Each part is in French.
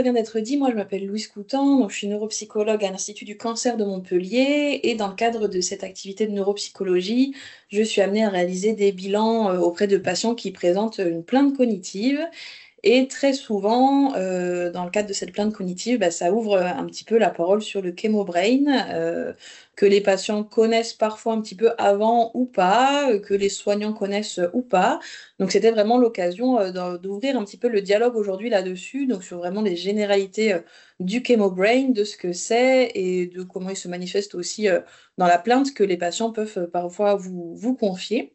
ça vient d'être dit, moi je m'appelle Louise Coutan, donc je suis neuropsychologue à l'Institut du cancer de Montpellier et dans le cadre de cette activité de neuropsychologie, je suis amenée à réaliser des bilans auprès de patients qui présentent une plainte cognitive. Et très souvent, dans le cadre de cette plainte cognitive, bah, ça ouvre un petit peu la parole sur le chemobrain, que les patients connaissent parfois un petit peu avant ou pas, que les soignants connaissent ou pas. Donc c'était vraiment l'occasion d'ouvrir un petit peu le dialogue aujourd'hui là-dessus, donc sur vraiment les généralités du chemobrain, de ce que c'est et de comment il se manifeste aussi dans la plainte que les patients peuvent parfois vous confier.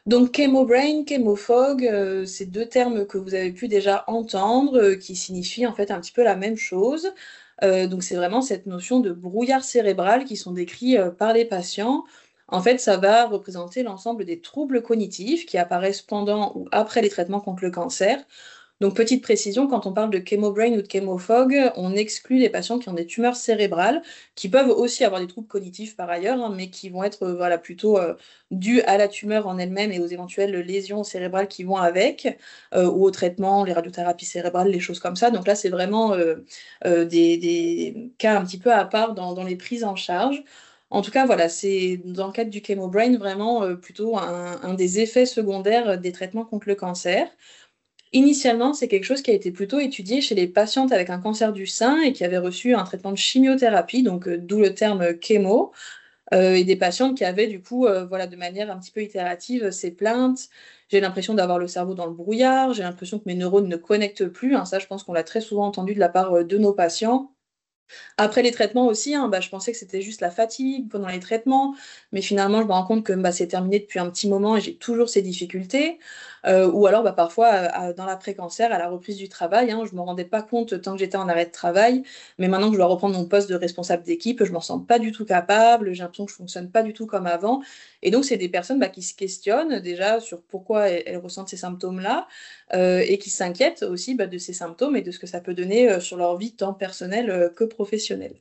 Donc chemobrain, chemofog, c'est 2 termes que vous avez pu déjà entendre, qui signifient en fait un petit peu la même chose. Donc c'est vraiment cette notion de brouillard cérébral qui sont décrits, par les patients. En fait, ça va représenter l'ensemble des troubles cognitifs qui apparaissent pendant ou après les traitements contre le cancer. Donc, petite précision, quand on parle de chemobrain ou de chemofog, on exclut les patients qui ont des tumeurs cérébrales, qui peuvent aussi avoir des troubles cognitifs par ailleurs, hein, mais qui vont être voilà, plutôt dus à la tumeur en elle-même et aux éventuelles lésions cérébrales qui vont avec, ou au traitement, les radiothérapies cérébrales, les choses comme ça. Donc là, c'est vraiment des cas un petit peu à part dans les prises en charge. En tout cas, voilà, c'est dans le cadre du chemobrain vraiment plutôt un des effets secondaires des traitements contre le cancer. Initialement, c'est quelque chose qui a été plutôt étudié chez les patientes avec un cancer du sein et qui avaient reçu un traitement de chimiothérapie, donc d'où le terme chémo, et des patientes qui avaient du coup, voilà, de manière un petit peu itérative, ces plaintes. J'ai l'impression d'avoir le cerveau dans le brouillard, j'ai l'impression que mes neurones ne connectent plus, hein, ça je pense qu'on l'a très souvent entendu de la part de nos patients. Après les traitements aussi, hein, bah, je pensais que c'était juste la fatigue pendant les traitements, mais finalement, je me rends compte que bah, c'est terminé depuis un petit moment et j'ai toujours ces difficultés. Ou alors, bah, parfois, dans l'après-cancer, à la reprise du travail, hein, je ne me rendais pas compte tant que j'étais en arrêt de travail, mais maintenant que je dois reprendre mon poste de responsable d'équipe, je ne me sens pas du tout capable, j'ai l'impression que je ne fonctionne pas du tout comme avant. Et donc, c'est des personnes bah, qui se questionnent déjà sur pourquoi elles ressentent ces symptômes-là, et qui s'inquiètent aussi bah, de ces symptômes et de ce que ça peut donner sur leur vie tant personnelle que professionnelle.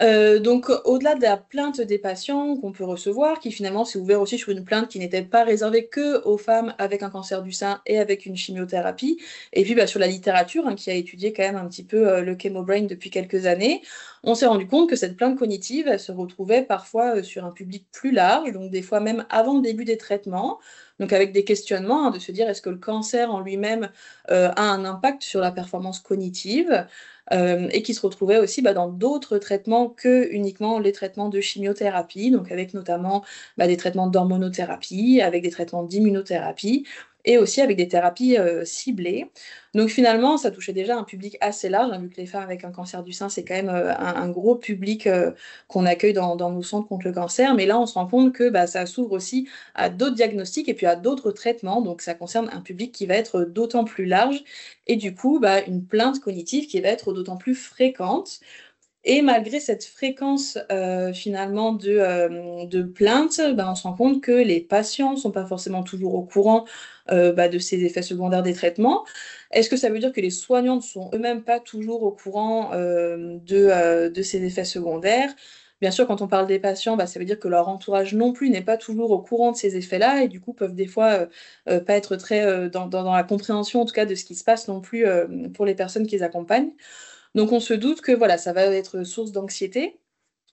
Donc au-delà de la plainte des patients qu'on peut recevoir, qui finalement s'est ouvert aussi sur une plainte qui n'était pas réservée qu'aux femmes avec un cancer du sein et avec une chimiothérapie, et puis, bah, sur la littérature, hein, qui a étudié quand même un petit peu, le chemobrain depuis quelques années, on s'est rendu compte que cette plainte cognitive, elle se retrouvait parfois, sur un public plus large, donc des fois même avant le début des traitements. Donc avec des questionnements, hein, de se dire: «Est-ce que le cancer en lui-même, a un impact sur la performance cognitive?» Et qui se retrouvait aussi, bah, dans d'autres traitements que uniquement les traitements de chimiothérapie, donc avec notamment, bah, des traitements d'hormonothérapie, avec des traitements d'immunothérapie et aussi avec des thérapies, ciblées. Donc finalement, ça touchait déjà un public assez large, hein, vu que les femmes avec un cancer du sein, c'est quand même, un gros public, qu'on accueille dans nos centres contre le cancer. Mais là, on se rend compte que, bah, ça s'ouvre aussi à d'autres diagnostics et puis à d'autres traitements, donc ça concerne un public qui va être d'autant plus large et du coup, bah, une plainte cognitive qui va être d'autant plus fréquente. Et malgré cette fréquence, finalement de plaintes, bah, on se rend compte que les patients ne sont pas forcément toujours au courant, bah, de ces effets secondaires des traitements. Est-ce que ça veut dire que les soignants ne sont eux-mêmes pas toujours au courant, de ces effets secondaires? Bien sûr, quand on parle des patients, bah, ça veut dire que leur entourage non plus n'est pas toujours au courant de ces effets-là et du coup peuvent des fois, pas être très, dans la compréhension en tout cas de ce qui se passe non plus, pour les personnes qui les accompagnent. Donc on se doute que voilà, ça va être source d'anxiété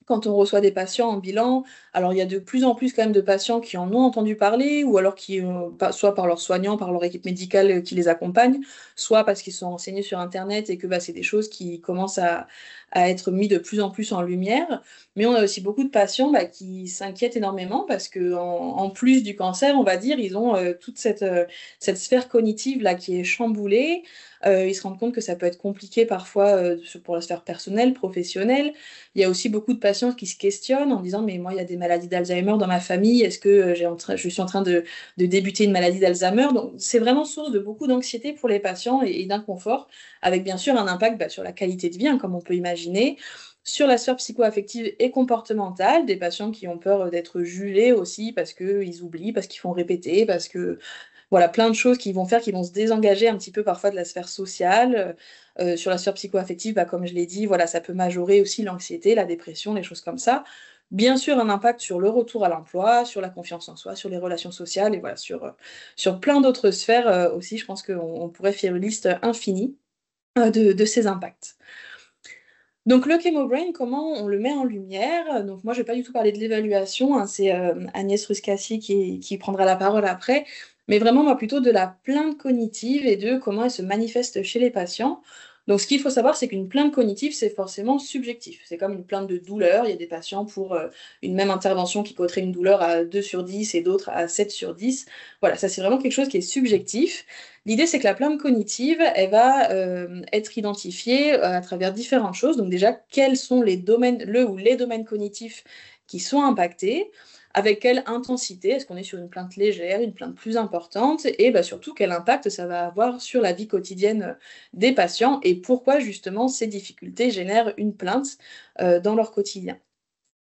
quand on reçoit des patients en bilan. Alors il y a de plus en plus quand même de patients qui en ont entendu parler ou alors qui, soit par leurs soignants, par leur équipe médicale, qui les accompagne, soit parce qu'ils sont renseignés sur internet et que, bah, c'est des choses qui commencent à être mis de plus en plus en lumière. Mais on a aussi beaucoup de patients, bah, qui s'inquiètent énormément parce qu'en plus du cancer, on va dire, ils ont, toute cette sphère cognitive-là qui est chamboulée. Ils se rendent compte que ça peut être compliqué parfois, pour la sphère personnelle, professionnelle. Il y a aussi beaucoup de patients qui se questionnent en disant: «Mais moi, il y a des maladies d'Alzheimer dans ma famille. Est-ce que, je suis en train de débuter une maladie d'Alzheimer?» Donc c'est vraiment source de beaucoup d'anxiété pour les patients et d'inconfort, avec bien sûr un impact, bah, sur la qualité de vie, hein, comme on peut imaginer, sur la sphère psychoaffective et comportementale, des patients qui ont peur, d'être jugés aussi parce qu'ils oublient, parce qu'ils font répéter, parce que voilà, plein de choses qui vont faire qu'ils vont se désengager un petit peu parfois de la sphère sociale. Sur la sphère psychoaffective, bah, comme je l'ai dit, voilà, ça peut majorer aussi l'anxiété, la dépression, les choses comme ça. Bien sûr, un impact sur le retour à l'emploi, sur la confiance en soi, sur les relations sociales et voilà, sur plein d'autres sphères, aussi. Je pense qu'on pourrait faire une liste infinie. de ces impacts. Donc le Chemobrain, comment on le met en lumière? Donc moi, je vais pas du tout parler de l'évaluation, hein, c'est Agnès Ruscassi qui prendra la parole après, mais vraiment moi plutôt de la plainte cognitive et de comment elle se manifeste chez les patients. Donc ce qu'il faut savoir, c'est qu'une plainte cognitive, c'est forcément subjectif. C'est comme une plainte de douleur. Il y a des patients pour une même intervention qui causerait une douleur à 2 sur 10 et d'autres à 7 sur 10. Voilà, ça c'est vraiment quelque chose qui est subjectif. L'idée, c'est que la plainte cognitive, elle va être identifiée à travers différentes choses. Donc déjà, quels sont les domaines, le ou les domaines cognitifs qui sont impactés, avec quelle intensité, est-ce qu'on est sur une plainte légère, une plainte plus importante, et bah, surtout quel impact ça va avoir sur la vie quotidienne des patients et pourquoi justement ces difficultés génèrent une plainte dans leur quotidien.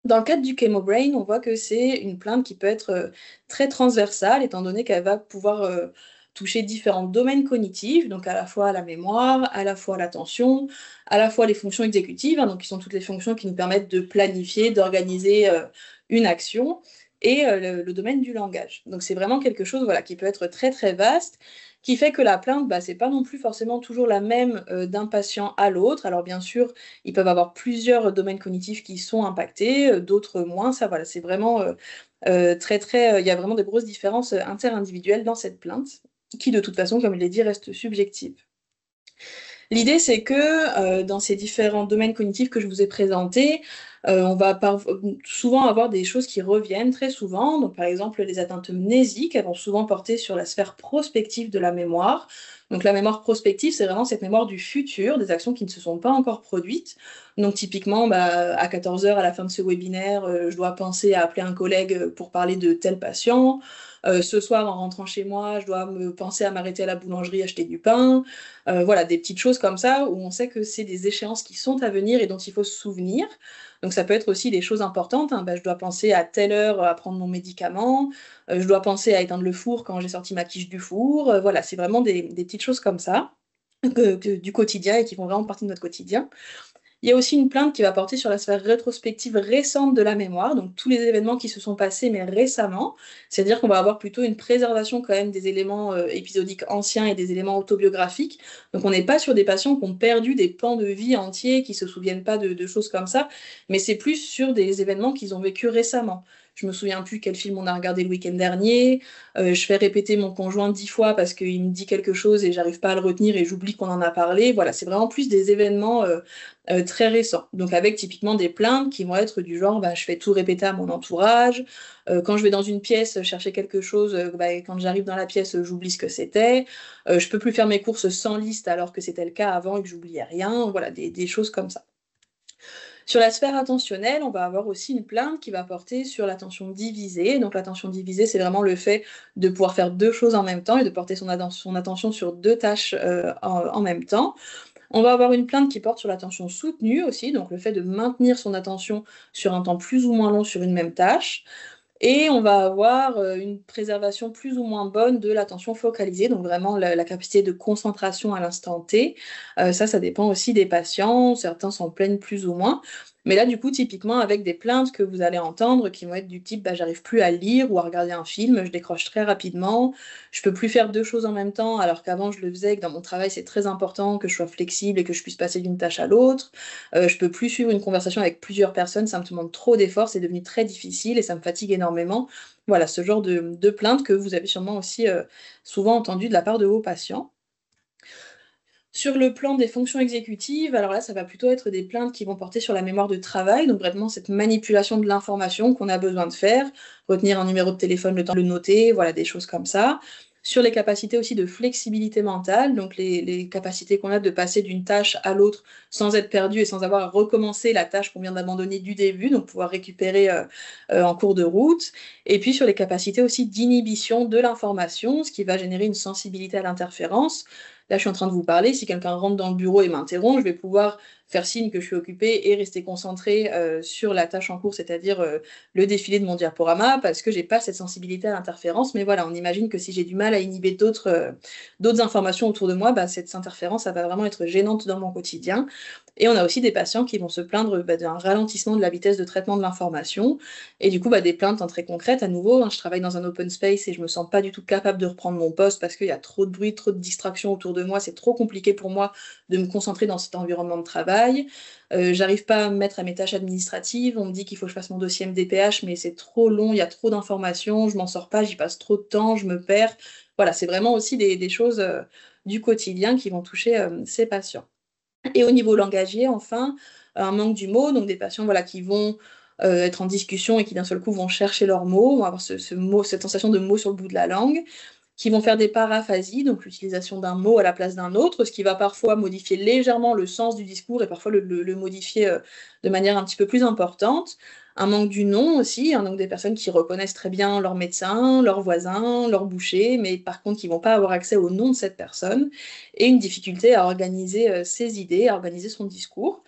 Dans le cadre du Chemobrain, on voit que c'est une plainte qui peut être très transversale, étant donné qu'elle va pouvoir toucher différents domaines cognitifs, donc à la fois la mémoire, à la fois l'attention, à la fois les fonctions exécutives, hein, donc qui sont toutes les fonctions qui nous permettent de planifier, d'organiser une action, et le domaine du langage. Donc c'est vraiment quelque chose voilà, qui peut être très très vaste, qui fait que la plainte, bah, c'est pas non plus forcément toujours la même d'un patient à l'autre. Alors bien sûr, ils peuvent avoir plusieurs domaines cognitifs qui sont impactés, d'autres moins. Ça, voilà, c'est vraiment très, très. Il y a vraiment de grosses différences interindividuelles dans cette plainte, qui de toute façon, comme je l'ai dit, reste subjective. L'idée, c'est que dans ces différents domaines cognitifs que je vous ai présentés, on va souvent avoir des choses qui reviennent très souvent. Donc, par exemple, les atteintes mnésiques, elles vont souvent porter sur la sphère prospective de la mémoire. Donc, la mémoire prospective, c'est vraiment cette mémoire du futur, des actions qui ne se sont pas encore produites. Donc, typiquement, bah, à 14 heures, à la fin de ce webinaire, je dois penser à appeler un collègue pour parler de tel patient. Ce soir, en rentrant chez moi, je dois me penser à m'arrêter à la boulangerie, acheter du pain. Voilà, des petites choses comme ça où on sait que c'est des échéances qui sont à venir et dont il faut se souvenir. Donc ça peut être aussi des choses importantes, hein. Bah, je dois penser à telle heure à prendre mon médicament, je dois penser à éteindre le four quand j'ai sorti ma quiche du four. Voilà, c'est vraiment des petites choses comme ça du quotidien et qui font vraiment partie de notre quotidien. Il y a aussi une plainte qui va porter sur la sphère rétrospective récente de la mémoire, donc tous les événements qui se sont passés, mais récemment. C'est-à-dire qu'on va avoir plutôt une préservation quand même des éléments épisodiques anciens et des éléments autobiographiques. Donc on n'est pas sur des patients qui ont perdu des pans de vie entiers, qui se souviennent pas de choses comme ça, mais c'est plus sur des événements qu'ils ont vécu récemment. Je me souviens plus quel film on a regardé le week-end dernier. Je fais répéter mon conjoint 10 fois parce qu'il me dit quelque chose et j'arrive pas à le retenir et j'oublie qu'on en a parlé. Voilà, c'est vraiment plus des événements très récents. Donc avec typiquement des plaintes qui vont être du genre bah, je fais tout répéter à mon entourage, quand je vais dans une pièce chercher quelque chose, bah, quand j'arrive dans la pièce, j'oublie ce que c'était, je peux plus faire mes courses sans liste alors que c'était le cas avant et que j'oubliais rien, voilà, des choses comme ça. Sur la sphère attentionnelle, on va avoir aussi une plainte qui va porter sur l'attention divisée. Donc l'attention divisée, c'est vraiment le fait de pouvoir faire deux choses en même temps et de porter son attention sur deux tâches en même temps. On va avoir une plainte qui porte sur l'attention soutenue aussi, donc le fait de maintenir son attention sur un temps plus ou moins long sur une même tâche. Et on va avoir une préservation plus ou moins bonne de l'attention focalisée, donc vraiment la capacité de concentration à l'instant T. Ça dépend aussi des patients, certains s'en plaignent plus ou moins. Mais là, du coup, typiquement, avec des plaintes que vous allez entendre qui vont être du type bah, j'arrive plus à lire ou à regarder un film, je décroche très rapidement, je peux plus faire deux choses en même temps, alors qu'avant je le faisais, que dans mon travail c'est très important que je sois flexible et que je puisse passer d'une tâche à l'autre. Je peux plus suivre une conversation avec plusieurs personnes, ça me demande trop d'efforts, c'est devenu très difficile et ça me fatigue énormément. Voilà, ce genre de plaintes que vous avez sûrement aussi souvent entendu de la part de vos patients. Sur le plan des fonctions exécutives, alors là, ça va plutôt être des plaintes qui vont porter sur la mémoire de travail, donc vraiment cette manipulation de l'information qu'on a besoin de faire, retenir un numéro de téléphone, le temps de le noter, voilà, des choses comme ça. Sur les capacités aussi de flexibilité mentale, donc les capacités qu'on a de passer d'une tâche à l'autre sans être perdu et sans avoir à recommencer la tâche qu'on vient d'abandonner du début, donc pouvoir récupérer en cours de route. Et puis sur les capacités aussi d'inhibition de l'information, ce qui va générer une sensibilité à l'interférence. Là, je suis en train de vous parler. Si quelqu'un rentre dans le bureau et m'interrompt, je vais pouvoir faire signe que je suis occupée et rester concentrée sur la tâche en cours, c'est-à-dire le défilé de mon diaporama, parce que j'ai pas cette sensibilité à l'interférence. Mais voilà, on imagine que si j'ai du mal à inhiber d'autres informations autour de moi, bah, cette interférence, ça va vraiment être gênante dans mon quotidien. Et on a aussi des patients qui vont se plaindre bah, d'un ralentissement de la vitesse de traitement de l'information. Et du coup, bah, des plaintes très concrètes à nouveau. Hein, je travaille dans un open space et je me sens pas du tout capable de reprendre mon poste parce qu'il y a trop de bruit, trop de distractions autour de de moi, c'est trop compliqué pour moi de me concentrer dans cet environnement de travail. J'arrive pas à me mettre à mes tâches administratives. On me dit qu'il faut que je fasse mon dossier MDPH, mais c'est trop long, il y a trop d'informations, je m'en sors pas, j'y passe trop de temps, je me perds. Voilà, c'est vraiment aussi des choses du quotidien qui vont toucher ces patients. Et au niveau langagier, enfin, un manque du mot, donc des patients voilà, qui vont être en discussion et qui d'un seul coup vont chercher leurs mots, vont avoir ce mot, cette sensation de mot sur le bout de la langue, qui vont faire des paraphasies, donc l'utilisation d'un mot à la place d'un autre, ce qui va parfois modifier légèrement le sens du discours et parfois le modifier de manière un petit peu plus importante. Un manque du nom aussi, donc des personnes qui reconnaissent très bien leur médecin, leur voisin, leur boucher, mais par contre qui ne vont pas avoir accès au nom de cette personne, et une difficulté à organiser ses idées, à organiser son discours.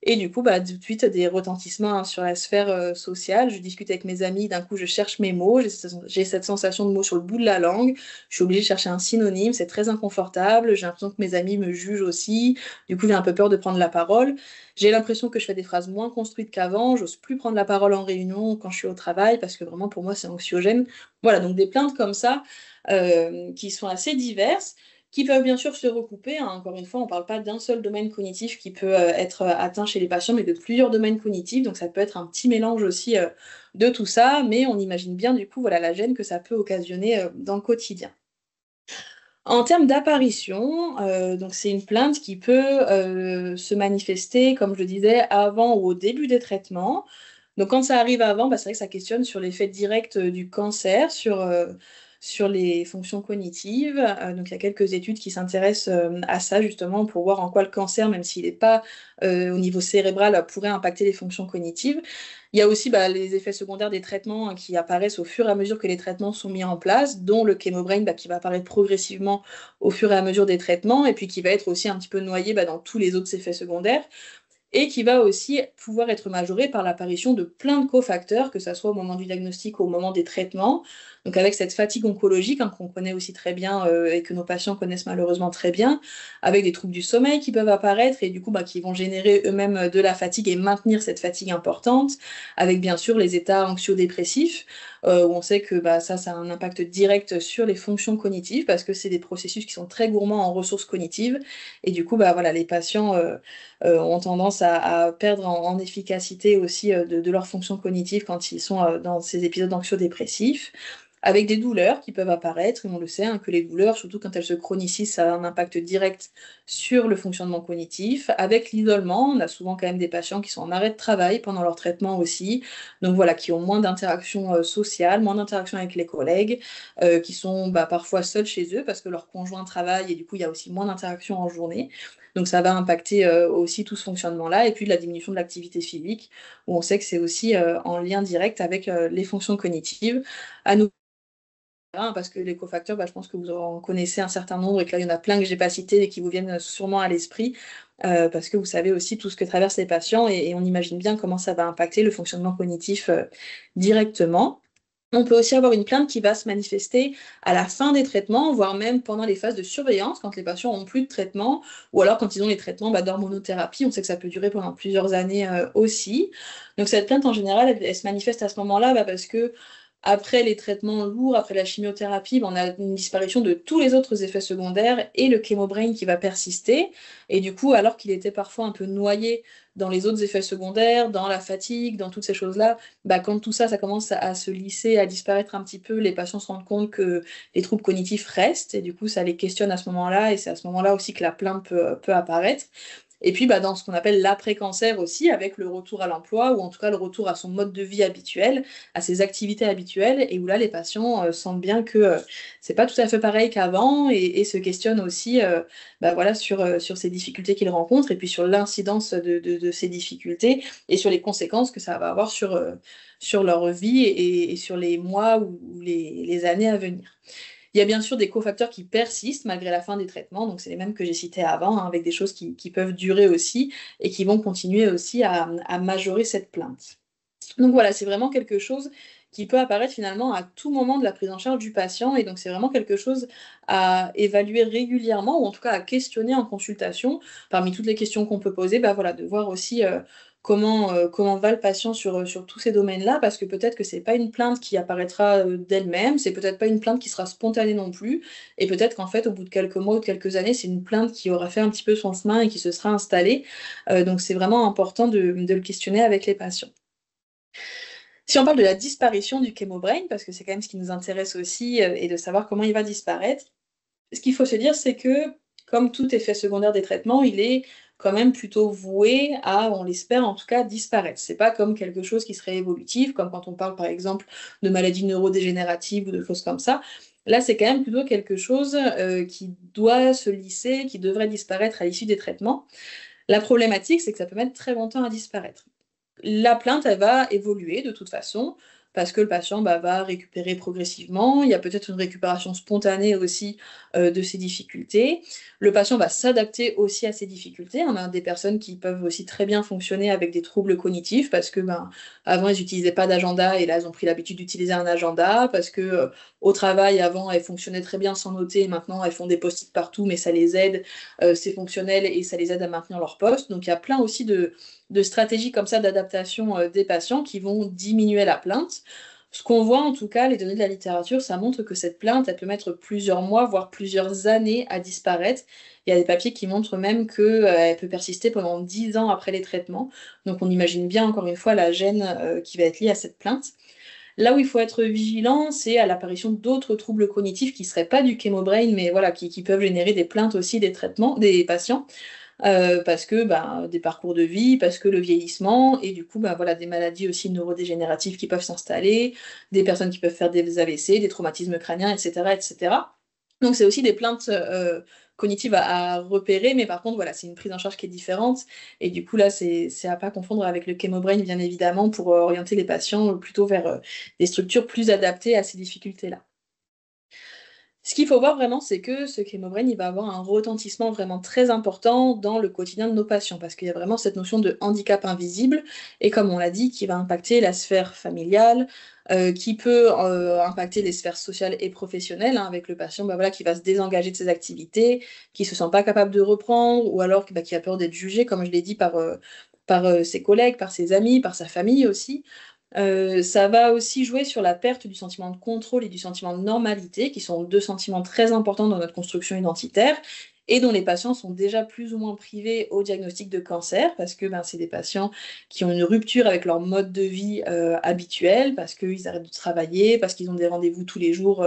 Et du coup, tout de suite, des retentissements sur la sphère sociale. Je discute avec mes amis, d'un coup, je cherche mes mots, j'ai cette sensation de mots sur le bout de la langue, je suis obligée de chercher un synonyme, c'est très inconfortable, j'ai l'impression que mes amis me jugent aussi, du coup, j'ai un peu peur de prendre la parole. J'ai l'impression que je fais des phrases moins construites qu'avant, j'ose plus prendre la parole en réunion quand je suis au travail, parce que vraiment, pour moi, c'est anxiogène. Voilà, donc des plaintes comme ça, qui sont assez diverses, qui peuvent bien sûr se recouper, hein. Encore une fois, on ne parle pas d'un seul domaine cognitif qui peut être atteint chez les patients, mais de plusieurs domaines cognitifs. Donc ça peut être un petit mélange aussi de tout ça, mais on imagine bien du coup voilà, la gêne que ça peut occasionner dans le quotidien. En termes d'apparition, donc c'est une plainte qui peut se manifester, comme je le disais, avant ou au début des traitements. Donc quand ça arrive avant, c'est vrai que ça questionne sur l'effet direct du cancer, sur les fonctions cognitives. Donc il y a quelques études qui s'intéressent à ça justement pour voir en quoi le cancer, même s'il n'est pas au niveau cérébral, pourrait impacter les fonctions cognitives. Il y a aussi les effets secondaires des traitements qui apparaissent au fur et à mesure que les traitements sont mis en place, dont le Chemobrain qui va apparaître progressivement au fur et à mesure des traitements, et puis qui va être aussi un petit peu noyé dans tous les autres effets secondaires et qui va aussi pouvoir être majoré par l'apparition de plein de cofacteurs, que ça soit au moment du diagnostic ou au moment des traitements. Donc avec cette fatigue oncologique qu'on connaît aussi très bien et que nos patients connaissent malheureusement très bien, avec des troubles du sommeil qui peuvent apparaître et du coup qui vont générer eux-mêmes de la fatigue et maintenir cette fatigue importante, avec bien sûr les états anxio-dépressifs, où on sait que ça a un impact direct sur les fonctions cognitives parce que c'est des processus qui sont très gourmands en ressources cognitives et du coup voilà, les patients ont tendance à perdre en efficacité aussi de leur fonction cognitive quand ils sont dans ces épisodes anxio-dépressifs, avec des douleurs qui peuvent apparaître, et on le sait, que les douleurs, surtout quand elles se chronicisent, ça a un impact direct sur le fonctionnement cognitif. Avec l'isolement, on a souvent quand même des patients qui sont en arrêt de travail pendant leur traitement aussi, donc voilà, qui ont moins d'interactions sociales, moins d'interactions avec les collègues, qui sont parfois seuls chez eux parce que leur conjoint travaille et du coup il y a aussi moins d'interactions en journée. Donc ça va impacter aussi tout ce fonctionnement-là, et puis de la diminution de l'activité physique, où on sait que c'est aussi en lien direct avec les fonctions cognitives. À nous, parce que les cofacteurs, je pense que vous en connaissez un certain nombre, et que là, il y en a plein que j'ai pas cités et qui vous viennent sûrement à l'esprit, parce que vous savez aussi tout ce que traversent les patients, et on imagine bien comment ça va impacter le fonctionnement cognitif directement. On peut aussi avoir une plainte qui va se manifester à la fin des traitements, voire même pendant les phases de surveillance, quand les patients ont plus de traitement, ou alors quand ils ont les traitements d'hormonothérapie. On sait que ça peut durer pendant plusieurs années aussi. Donc cette plainte, en général, elle se manifeste à ce moment-là parce que après les traitements lourds, après la chimiothérapie, on a une disparition de tous les autres effets secondaires et le Chemobrain qui va persister. Et du coup, alors qu'il était parfois un peu noyé dans les autres effets secondaires, dans la fatigue, dans toutes ces choses-là, quand tout ça, ça commence à se lisser, à disparaître un petit peu, les patients se rendent compte que les troubles cognitifs restent, et du coup, ça les questionne à ce moment-là, et c'est à ce moment-là aussi que la plainte peut apparaître. Et puis, dans ce qu'on appelle l'après-cancer aussi, avec le retour à l'emploi, ou en tout cas le retour à son mode de vie habituel, à ses activités habituelles, et où là, les patients sentent bien que c'est pas tout à fait pareil qu'avant, et se questionnent aussi voilà, sur ces difficultés qu'ils rencontrent, et puis sur l'incidence de ces difficultés, et sur les conséquences que ça va avoir sur leur vie et sur les mois ou les années à venir. Il y a bien sûr des cofacteurs qui persistent malgré la fin des traitements, donc c'est les mêmes que j'ai cités avant, avec des choses qui peuvent durer aussi et qui vont continuer aussi à majorer cette plainte. Donc voilà, c'est vraiment quelque chose qui peut apparaître finalement à tout moment de la prise en charge du patient, et donc c'est vraiment quelque chose à évaluer régulièrement, ou en tout cas à questionner en consultation. Parmi toutes les questions qu'on peut poser, voilà, de voir aussi comment va le patient sur tous ces domaines-là, parce que peut-être que c'est pas une plainte qui apparaîtra, d'elle-même, c'est peut-être pas une plainte qui sera spontanée non plus et peut-être qu'en fait, au bout de quelques mois ou de quelques années, c'est une plainte qui aura fait un petit peu son chemin et qui se sera installée. Donc c'est vraiment important de le questionner avec les patients. Si on parle de la disparition du Chemobrain, parce que c'est quand même ce qui nous intéresse aussi, et de savoir comment il va disparaître, ce qu'il faut se dire, c'est que, comme tout effet secondaire des traitements, il est quand même plutôt voué à, on l'espère en tout cas, disparaître. C'est pas comme quelque chose qui serait évolutif, comme quand on parle par exemple de maladies neurodégénératives ou de choses comme ça. Là, c'est quand même plutôt quelque chose, qui doit se lisser, qui devrait disparaître à l'issue des traitements. La problématique, c'est que ça peut mettre très longtemps à disparaître. La plainte, elle va évoluer de toute façon, parce que le patient, bah, va récupérer progressivement. Il y a peut-être une récupération spontanée aussi, de ses difficultés. Le patient va s'adapter aussi à ces difficultés. On a des personnes qui peuvent aussi très bien fonctionner avec des troubles cognitifs parce que, ben, avant, elles n'utilisaient pas d'agenda et là, elles ont pris l'habitude d'utiliser un agenda parce que, au travail, avant, elles fonctionnaient très bien sans noter et maintenant, elles font des post-it partout, mais ça les aide, c'est fonctionnel et ça les aide à maintenir leur poste. Donc il y a plein aussi de stratégies comme ça d'adaptation, des patients qui vont diminuer la plainte. Ce qu'on voit en tout cas, les données de la littérature, ça montre que cette plainte, elle peut mettre plusieurs mois, voire plusieurs années à disparaître. Il y a des papiers qui montrent même que, elle peut persister pendant 10 ans après les traitements. Donc on imagine bien encore une fois la gêne, qui va être liée à cette plainte. Là où il faut être vigilant, c'est à l'apparition d'autres troubles cognitifs qui ne seraient pas du Chemobrain, mais voilà, qui peuvent générer des plaintes aussi des traitements des patients. Parce que, ben, des parcours de vie, parce que le vieillissement et du coup, ben, voilà, des maladies aussi neurodégénératives qui peuvent s'installer, des personnes qui peuvent faire des AVC, des traumatismes crâniens et cetera et cetera. Donc c'est aussi des plaintes, cognitives à repérer, mais par contre, voilà, c'est une prise en charge qui est différente et du coup, là, c'est à pas confondre avec le Chemobrain, bien évidemment, pour, orienter les patients, plutôt vers, des structures plus adaptées à ces difficultés-là. Ce qu'il faut voir vraiment, c'est que ce Chemobrain, il va avoir un retentissement vraiment très important dans le quotidien de nos patients, parce qu'il y a vraiment cette notion de handicap invisible et comme on l'a dit, qui va impacter la sphère familiale, qui peut, impacter les sphères sociales et professionnelles, hein, avec le patient, bah, voilà, qui va se désengager de ses activités, qui se sent pas capable de reprendre ou alors bah, qui a peur d'être jugé, comme je l'ai dit, par ses collègues, par ses amis, par sa famille aussi. Ça va aussi jouer sur la perte du sentiment de contrôle et du sentiment de normalité, qui sont 2 sentiments très importants dans notre construction identitaire et dont les patients sont déjà plus ou moins privés au diagnostic de cancer parce que, ben, c'est des patients qui ont une rupture avec leur mode de vie, habituel, parce qu'ils arrêtent de travailler, parce qu'ils ont des rendez-vous tous les jours,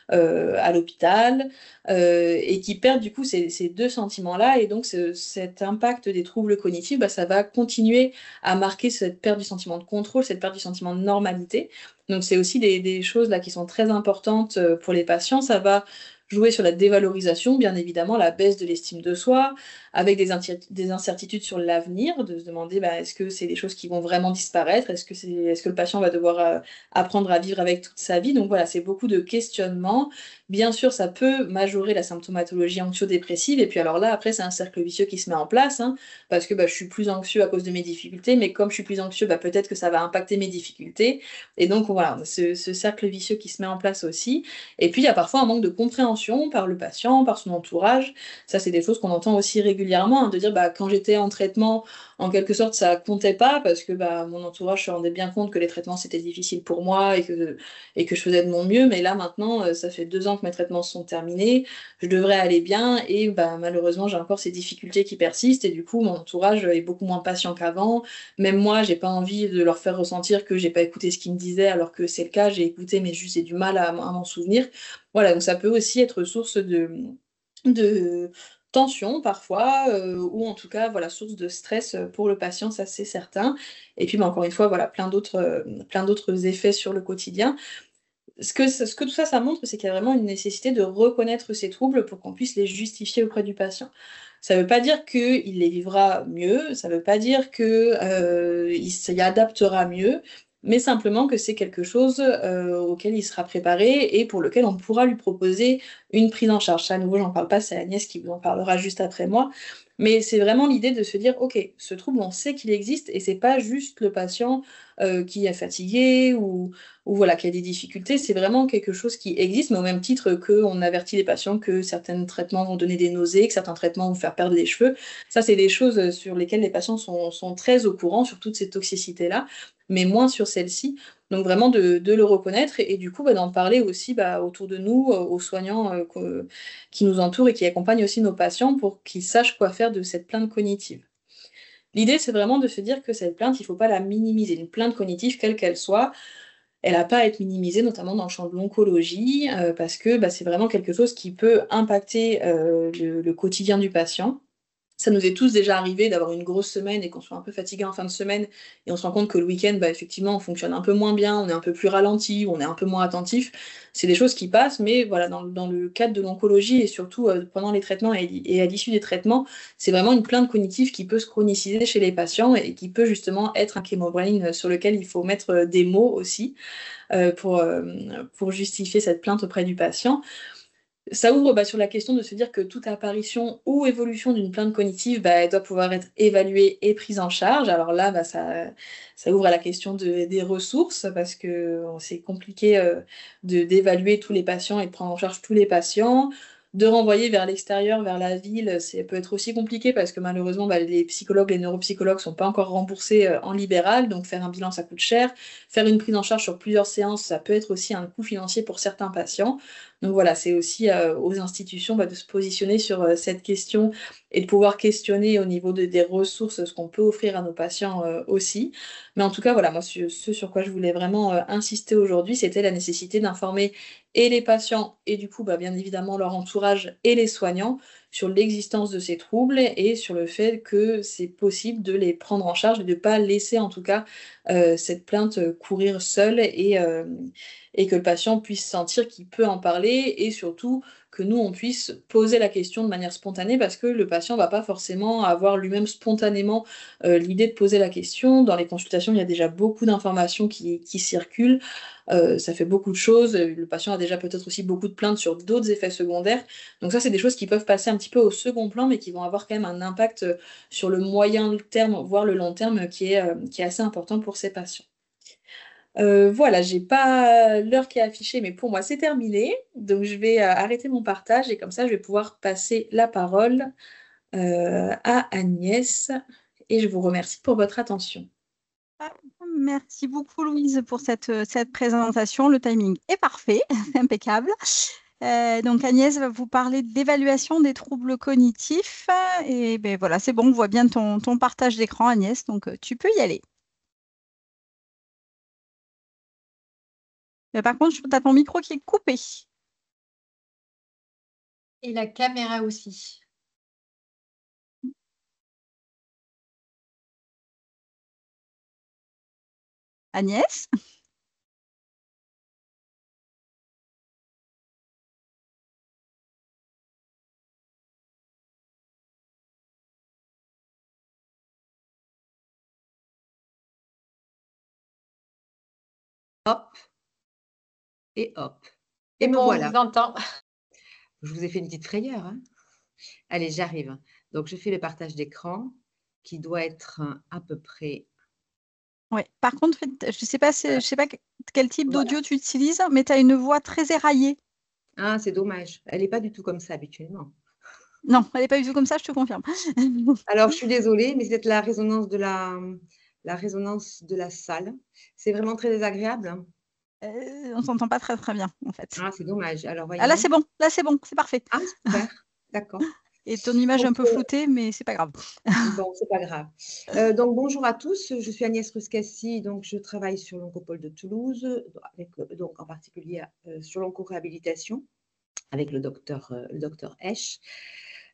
à l'hôpital, et qui perdent du coup ces 2 sentiments-là et donc cet impact des troubles cognitifs, bah, ça va continuer à marquer cette perte du sentiment de contrôle, cette perte du sentiment de normalité. Donc c'est aussi des choses là qui sont très importantes, pour les patients. Ça va jouer sur la dévalorisation, bien évidemment, la baisse de l'estime de soi, avec des incertitudes sur l'avenir, de se demander, bah, est-ce que c'est des choses qui vont vraiment disparaître? Est-ce que le patient va devoir, apprendre à vivre avec toute sa vie? Donc voilà, c'est beaucoup de questionnements. Bien sûr, ça peut majorer la symptomatologie anxio-dépressive et puis alors là, après, c'est un cercle vicieux qui se met en place, hein, parce que, bah, je suis plus anxieux à cause de mes difficultés, mais comme je suis plus anxieux, bah, peut-être que ça va impacter mes difficultés et donc voilà, ce cercle vicieux qui se met en place aussi et puis il y a parfois un manque de compréhension par le patient, par son entourage. Ça, c'est des choses qu'on entend aussi régulièrement, hein, de dire: «Bah, quand j'étais en traitement, en quelque sorte, ça comptait pas parce que, bah, mon entourage se rendait bien compte que les traitements, c'était difficile pour moi et que je faisais de mon mieux, mais là, maintenant, ça fait 2 ans que mes traitements sont terminés, je devrais aller bien et bah, malheureusement, j'ai encore ces difficultés qui persistent et du coup, mon entourage est beaucoup moins patient qu'avant. Même moi, j'ai pas envie de leur faire ressentir que j'ai pas écouté ce qu'ils me disaient alors que c'est le cas, j'ai écouté, mais juste j'ai du mal à m'en souvenir». Voilà, donc ça peut aussi être source de tension parfois, ou en tout cas, voilà, source de stress, pour le patient, ça c'est certain et puis, bah, encore une fois, voilà, plein d'autres effets sur le quotidien. Ce que tout ça, ça montre, c'est qu'il y a vraiment une nécessité de reconnaître ces troubles pour qu'on puisse les justifier auprès du patient. Ça ne veut pas dire qu'il les vivra mieux, ça ne veut pas dire que, il s'y adaptera mieux, mais simplement que c'est quelque chose, auquel il sera préparé et pour lequel on pourra lui proposer une prise en charge. Ça, à nouveau, j'en parle pas, c'est Agnès qui vous en parlera juste après moi. Mais c'est vraiment l'idée de se dire: «OK, ce trouble, on sait qu'il existe et c'est pas juste le patient, qui est fatigué ou voilà, qui a des difficultés». C'est vraiment quelque chose qui existe, mais au même titre qu'on avertit les patients que certains traitements vont donner des nausées, que certains traitements vont faire perdre des cheveux. Ça, c'est des choses, sur lesquelles les patients sont très au courant, sur toutes ces toxicités-là, mais moins sur celle-ci. Donc vraiment de le reconnaître et du coup, bah, d'en parler aussi, bah, autour de nous, aux soignants, que qui nous entourent et qui accompagnent aussi nos patients pour qu'ils sachent quoi faire de cette plainte cognitive. L'idée, c'est vraiment de se dire que cette plainte, il ne faut pas la minimiser. Une plainte cognitive, quelle qu'elle soit, elle n'a pas à être minimisée, notamment dans le champ de l'oncologie, parce que, bah, c'est vraiment quelque chose qui peut impacter, le quotidien du patient. Ça nous est tous déjà arrivé d'avoir une grosse semaine et qu'on soit un peu fatigué en fin de semaine et on se rend compte que le week-end, bah, effectivement, on fonctionne un peu moins bien, on est un peu plus ralenti, on est un peu moins attentif. C'est des choses qui passent, mais voilà, dans le cadre de l'oncologie et surtout pendant les traitements et à l'issue des traitements, c'est vraiment une plainte cognitive qui peut se chroniciser chez les patients et qui peut justement être un chemobrain sur lequel il faut mettre des mots aussi pour justifier cette plainte auprès du patient. Ça ouvre, bah, sur la question de se dire que toute apparition ou évolution d'une plainte cognitive, bah, elle doit pouvoir être évaluée et prise en charge. Alors là, bah, ça ouvre à la question des ressources parce que c'est compliqué d'évaluer tous les patients et de prendre en charge tous les patients. De renvoyer vers l'extérieur, vers la ville, ça peut être aussi compliqué parce que malheureusement, bah, les psychologues, les neuropsychologues sont pas encore remboursés en libéral, donc faire un bilan, ça coûte cher. Faire une prise en charge sur plusieurs séances, ça peut être aussi un coût financier pour certains patients. Donc voilà, c'est aussi, aux institutions, bah, de se positionner sur, cette question et de pouvoir questionner au niveau des ressources, ce qu'on peut offrir à nos patients, aussi. Mais en tout cas, voilà, moi ce sur quoi je voulais vraiment, insister aujourd'hui, c'était la nécessité d'informer et les patients et du coup, bah, bien évidemment leur entourage et les soignants sur l'existence de ces troubles et sur le fait que c'est possible de les prendre en charge et de pas laisser en tout cas, cette plainte, courir seule et que le patient puisse sentir qu'il peut en parler et surtout que nous, on puisse poser la question de manière spontanée parce que le patient va pas forcément avoir lui-même spontanément, l'idée de poser la question. Dans les consultations, il y a déjà beaucoup d'informations qui circulent, ça fait beaucoup de choses, le patient a déjà peut-être aussi beaucoup de plaintes sur d'autres effets secondaires. Donc ça, c'est des choses qui peuvent passer un petit peu au second plan, mais qui vont avoir quand même un impact, sur le moyen terme, voire le long terme, qui est assez important pour ces patients. Voilà, j'ai pas l'heure qui est affichée, mais pour moi, c'est terminé. Donc je vais, arrêter mon partage et comme ça, je vais pouvoir passer la parole, à Agnès et je vous remercie pour votre attention. Ah, merci beaucoup, Louise, pour cette présentation. Le timing est parfait, c'est impeccable. Donc, Agnès va vous parler d'évaluation des troubles cognitifs. Et ben voilà, c'est bon, on voit bien ton partage d'écran, Agnès, donc tu peux y aller. Mais par contre, tu as ton micro qui est coupé. Et la caméra aussi. Agnès? Hop et hop. Et Et me bon, on voilà. vous entend. Je vous ai fait une petite frayeur, hein. Allez, j'arrive. Donc, je fais le partage d'écran qui doit être à peu près. Ouais. Par contre, je sais pas, je sais pas quel type Voilà. d'audio tu utilises, mais tu as une voix très éraillée. Ah, c'est dommage. Elle n'est pas du tout comme ça habituellement. Non, elle n'est pas du tout comme ça, je te confirme. Alors, je suis désolée, mais c'est la résonance de la salle. C'est vraiment très désagréable, hein. On s'entend pas très très bien, en fait. Ah, c'est dommage. Alors, Ah, là, voyons. c'est bon, c'est parfait. Ah, super. D'accord. Et ton image est un Donc, peu floutée, mais c'est pas grave. bon, c'est pas grave. Donc bonjour à tous, je suis Agnès Ruscassi, donc je travaille sur l'Oncopole de Toulouse, avec, donc en particulier sur l'oncoréhabilitation avec le docteur Esch.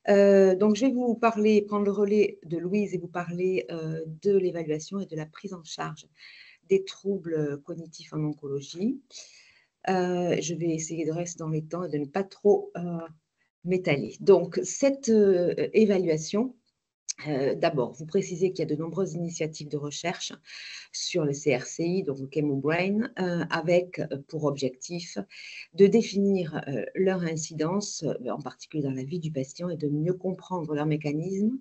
Donc je vais vous parler, prendre le relais de Louise et vous parler de l'évaluation et de la prise en charge des troubles cognitifs en oncologie. Je vais essayer de rester dans les temps et de ne pas trop m'étaler. Donc cette évaluation, D'abord, vous précisez qu'il y a de nombreuses initiatives de recherche sur le CRCI, donc le ChemoBrain, avec pour objectif de définir leur incidence, en particulier dans la vie du patient, et de mieux comprendre leurs mécanismes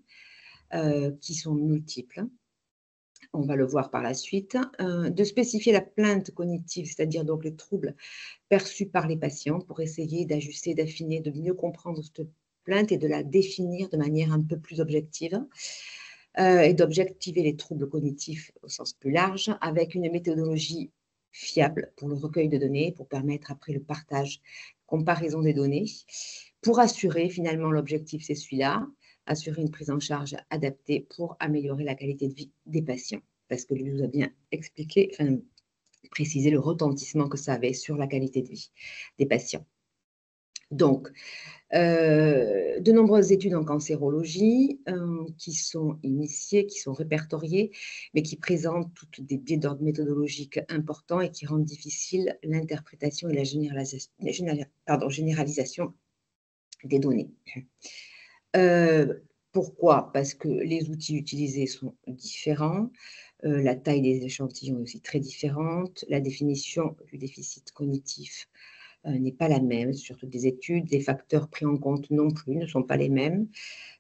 qui sont multiples. On va le voir par la suite. De spécifier la plainte cognitive, c'est-à-dire donc les troubles perçus par les patients, pour essayer d'ajuster, d'affiner, de mieux comprendre cette plainte et de la définir de manière un peu plus objective, et d'objectiver les troubles cognitifs au sens plus large avec une méthodologie fiable pour le recueil de données, pour permettre après le partage, comparaison des données, pour assurer finalement l'objectif, c'est celui-là, assurer une prise en charge adaptée pour améliorer la qualité de vie des patients, parce que lui nous a bien expliqué, enfin, précisé le retentissement que ça avait sur la qualité de vie des patients. Donc, de nombreuses études en cancérologie qui sont initiées, qui sont répertoriées, mais qui présentent toutes des biais d'ordre méthodologique importants et qui rendent difficile l'interprétation et la généralisation des données. Pourquoi? Parce que les outils utilisés sont différents, la taille des échantillons est aussi très différente, la définition du déficit cognitif n'est pas la même sur toutes les études, les facteurs pris en compte non plus ne sont pas les mêmes,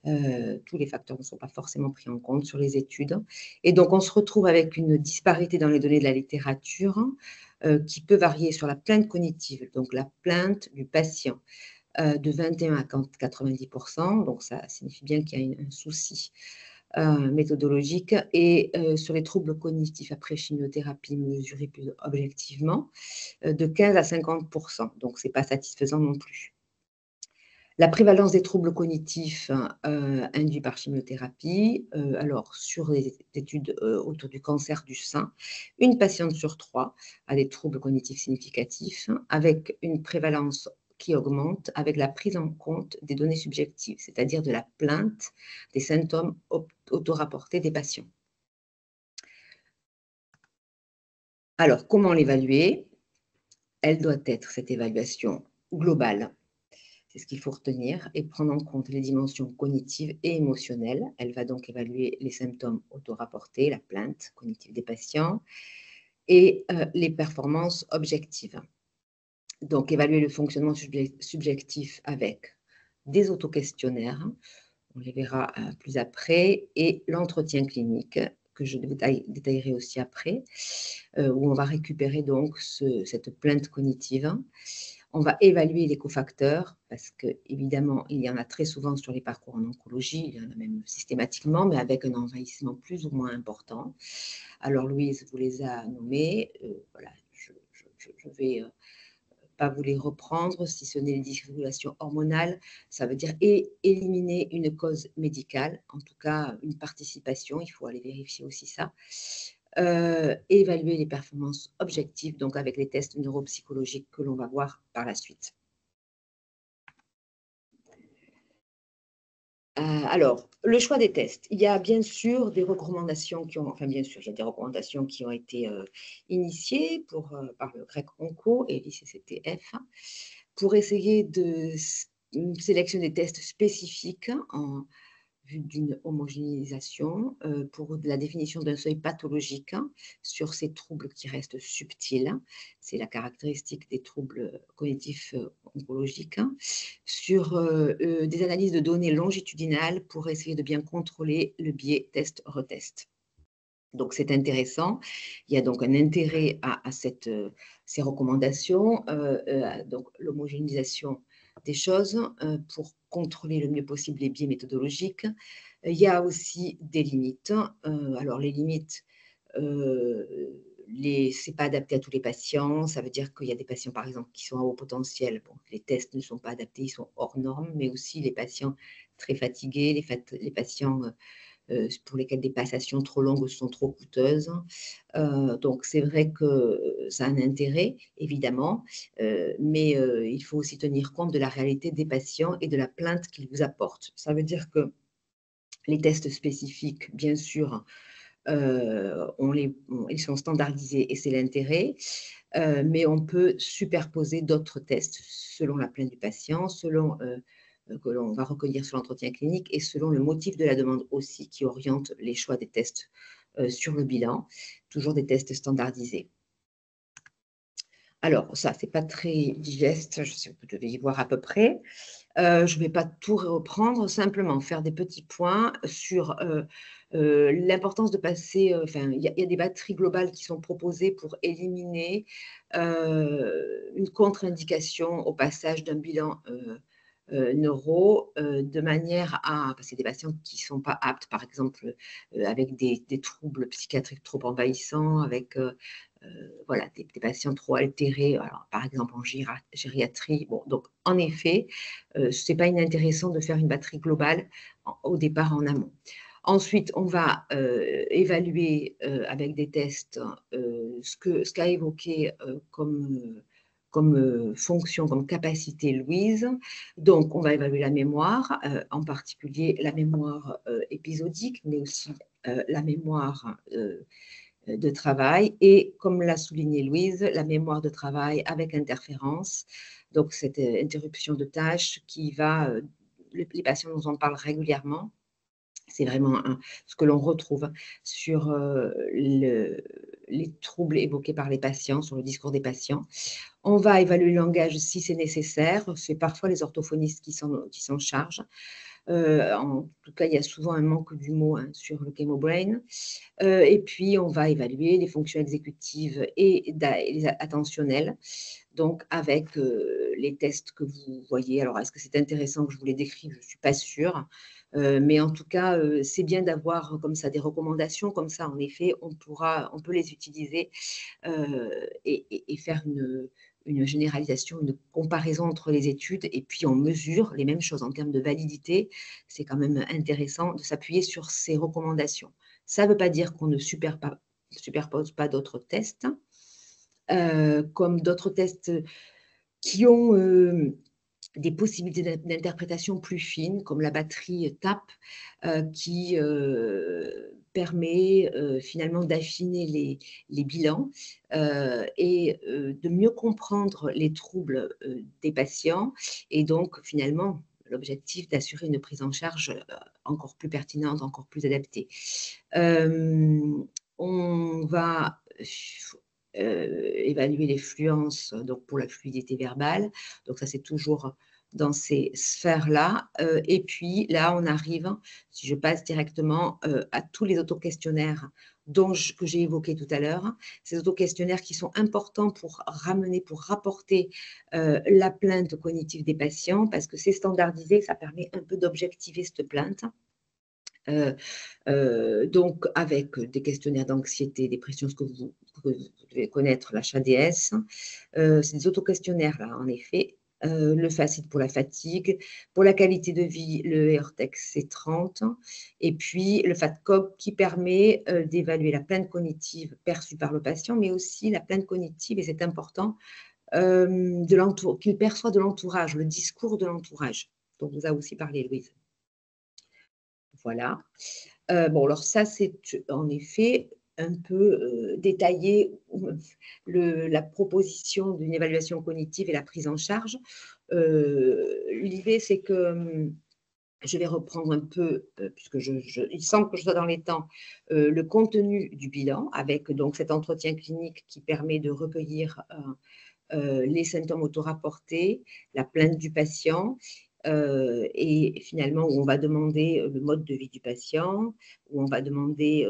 tous les facteurs ne sont pas forcément pris en compte sur les études. Et donc, on se retrouve avec une disparité dans les données de la littérature qui peut varier sur la plainte cognitive, donc la plainte du patient, de 21 à 90%, donc ça signifie bien qu'il y a un souci méthodologique, et sur les troubles cognitifs après chimiothérapie mesurés plus objectivement, de 15 à 50%, donc ce n'est pas satisfaisant non plus. La prévalence des troubles cognitifs induits par chimiothérapie, alors sur les études autour du cancer du sein, une patiente sur 3 a des troubles cognitifs significatifs, avec une prévalence qui augmente avec la prise en compte des données subjectives, c'est-à-dire de la plainte, des symptômes autorapportés des patients. Alors, comment l'évaluer? Elle doit être, cette évaluation, globale. C'est ce qu'il faut retenir et prendre en compte les dimensions cognitives et émotionnelles. Elle va donc évaluer les symptômes autorapportés, la plainte cognitive des patients et les performances objectives. Donc, évaluer le fonctionnement subjectif avec des autoquestionnaires, on les verra plus après, et l'entretien clinique, que je détaillerai aussi après, où on va récupérer donc cette plainte cognitive. On va évaluer les cofacteurs, parce qu'évidemment, il y en a très souvent sur les parcours en oncologie, il y en a même systématiquement, mais avec un envahissement plus ou moins important. Alors, Louise vous les a nommés. Voilà, je vais pas vous les reprendre, si ce n'est les dysrégulations hormonales, ça veut dire éliminer une cause médicale, en tout cas une participation, il faut aller vérifier aussi ça. Évaluer les performances objectives, donc avec les tests neuropsychologiques que l'on va voir par la suite. Alors, le choix des tests. Il y a bien sûr des recommandations qui ont, enfin bien sûr, il y a des recommandations qui ont été initiées par le GREC Onco et l'ICCTF pour essayer de sélectionner des tests spécifiques en vue d'une homogénéisation pour la définition d'un seuil pathologique sur ces troubles qui restent subtils. C'est la caractéristique des troubles cognitifs oncologiques. Sur des analyses de données longitudinales pour essayer de bien contrôler le biais test-retest. Donc, c'est intéressant. Il y a donc un intérêt à ces recommandations, donc l'homogénéisation des choses pour contrôler le mieux possible les biais méthodologiques. Il y a aussi des limites. Alors, les limites, ce n'est pas adapté à tous les patients. Ça veut dire qu'il y a des patients, par exemple, qui sont à haut potentiel. Bon, les tests ne sont pas adaptés, ils sont hors normes, mais aussi les patients très fatigués, les patients pour lesquels des passations trop longues sont trop coûteuses. Donc, c'est vrai que ça a un intérêt, évidemment, mais il faut aussi tenir compte de la réalité des patients et de la plainte qu'ils vous apportent. Ça veut dire que les tests spécifiques, bien sûr, ils sont standardisés et c'est l'intérêt, mais on peut superposer d'autres tests selon la plainte du patient, selon que l'on va recueillir sur l'entretien clinique et selon le motif de la demande aussi qui oriente les choix des tests sur le bilan, toujours des tests standardisés. Alors, ça, c'est pas très digeste, je sais que vous devez y voir à peu près. Je ne vais pas tout reprendre, simplement faire des petits points sur l'importance de passer, enfin, il y a des batteries globales qui sont proposées pour éliminer une contre-indication au passage d'un bilan neuro, de manière à, parce que c'est des patients qui ne sont pas aptes, par exemple, avec des troubles psychiatriques trop envahissants, avec voilà, des patients trop altérés, alors, par exemple en gériatrie. Bon, donc, en effet, ce n'est pas inintéressant de faire une batterie globale au départ en amont. Ensuite, on va évaluer avec des tests ce qu'a évoqué comme fonction, comme capacité Louise. Donc, on va évaluer la mémoire, en particulier la mémoire épisodique, mais aussi la mémoire de travail et, comme l'a souligné Louise, la mémoire de travail avec interférence. Donc, cette interruption de tâches qui va, les patients nous en parlent régulièrement. C'est vraiment ce que l'on retrouve sur les troubles évoqués par les patients, sur le discours des patients. On va évaluer le langage si c'est nécessaire. C'est parfois les orthophonistes qui s'en chargent. En tout cas, il y a souvent un manque du mot sur le ChemoBrain. Et puis, on va évaluer les fonctions exécutives et les attentionnelles, donc avec les tests que vous voyez. Alors, est-ce que c'est intéressant que je vous les décrive? Je ne suis pas sûre. Mais en tout cas, c'est bien d'avoir comme ça des recommandations. Comme ça, en effet, on peut les utiliser et faire une généralisation, une comparaison entre les études, et puis on mesure les mêmes choses en termes de validité. C'est quand même intéressant de s'appuyer sur ces recommandations. Ça ne veut pas dire qu'on ne superpose pas d'autres tests, comme d'autres tests qui ont des possibilités d'interprétation plus fines, comme la batterie TAP, qui permet finalement d'affiner les bilans et de mieux comprendre les troubles des patients, et donc finalement l'objectif d'assurer une prise en charge encore plus pertinente, encore plus adaptée. On va évaluer les fluences, donc pour la fluidité verbale. Donc ça, c'est toujours dans ces sphères-là. Et puis là, on arrive, si je passe directement à tous les autoquestionnaires que j'ai évoqués tout à l'heure, ces autoquestionnaires qui sont importants pour rapporter la plainte cognitive des patients, parce que c'est standardisé, ça permet un peu d'objectiver cette plainte. Donc, avec des questionnaires d'anxiété, dépression, ce que vous devez connaître, l'HADS. C'est des autoquestionnaires, là, en effet. Le FACIT pour la fatigue, pour la qualité de vie, le Heurtex C30, et puis le FATCOG qui permet d'évaluer la plainte cognitive perçue par le patient, mais aussi la plainte cognitive, et c'est important, qu'il perçoit de l'entourage, le discours de l'entourage, dont vous avez aussi parlé, Louise. Voilà. Bon, alors ça, c'est en effet un peu détaillé la proposition d'une évaluation cognitive et la prise en charge. L'idée, c'est que je vais reprendre un peu, puisque il semble que je sois dans les temps, le contenu du bilan, avec donc cet entretien clinique qui permet de recueillir les symptômes autorapportés, la plainte du patient, et finalement où on va demander le mode de vie du patient, où on va demander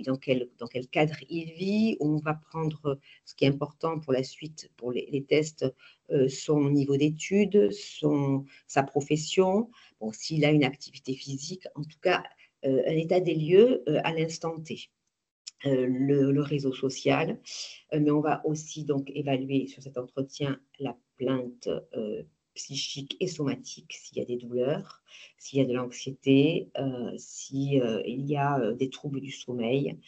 dans quel cadre il vit, où on va prendre ce qui est important pour la suite, pour les tests, son niveau d'études, sa profession, bon, s'il a une activité physique, en tout cas un état des lieux à l'instant T. Le réseau social, mais on va aussi donc évaluer sur cet entretien la plainte psychique et somatique, s'il y a des douleurs, s'il y a de l'anxiété, s'il y a des troubles du sommeil.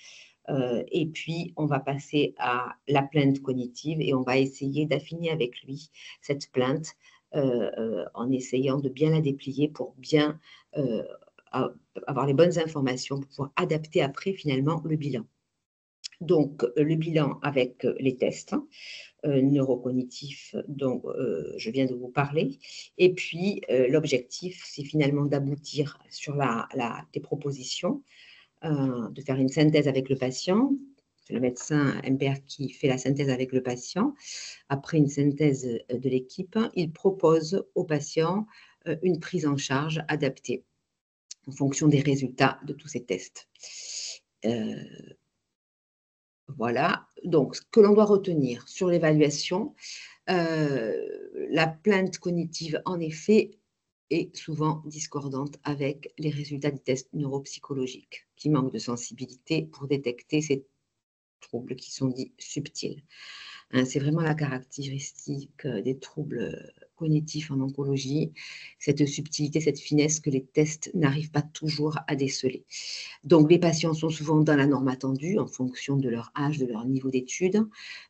Et puis, on va passer à la plainte cognitive et on va essayer d'affiner avec lui cette plainte en essayant de bien la déplier pour bien avoir les bonnes informations pour pouvoir adapter après finalement le bilan. Donc, le bilan avec les tests neurocognitifs dont je viens de vous parler. Et puis, l'objectif, c'est finalement d'aboutir sur des propositions, de faire une synthèse avec le patient. C'est le médecin MPR qui fait la synthèse avec le patient. Après une synthèse de l'équipe, il propose au patient une prise en charge adaptée en fonction des résultats de tous ces tests. Voilà, donc ce que l'on doit retenir sur l'évaluation, la plainte cognitive, en effet, est souvent discordante avec les résultats des tests neuropsychologiques, qui manquent de sensibilité pour détecter ces troubles qui sont dits subtils. Hein, c'est vraiment la caractéristique des troubles cognitifs en oncologie, cette subtilité, cette finesse que les tests n'arrivent pas toujours à déceler. Donc, les patients sont souvent dans la norme attendue en fonction de leur âge, de leur niveau d'études,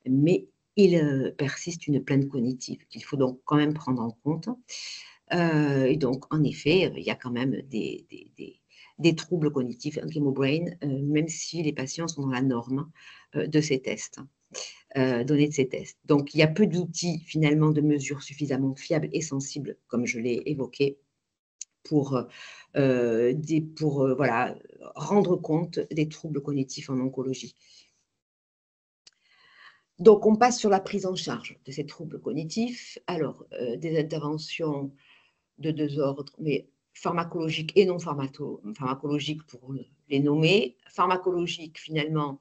mais il persiste une plainte cognitive qu'il faut donc quand même prendre en compte. Et donc, en effet, il y a quand même des troubles cognitifs, un brain, même si les patients sont dans la norme de ces tests. Données de ces tests. Donc, il y a peu d'outils finalement de mesure suffisamment fiables et sensibles, comme je l'ai évoqué, pour voilà, rendre compte des troubles cognitifs en oncologie. Donc, on passe sur la prise en charge de ces troubles cognitifs. Alors, des interventions de deux ordres, mais pharmacologiques et non pharmacologiques pour les nommer. Pharmacologiques, finalement,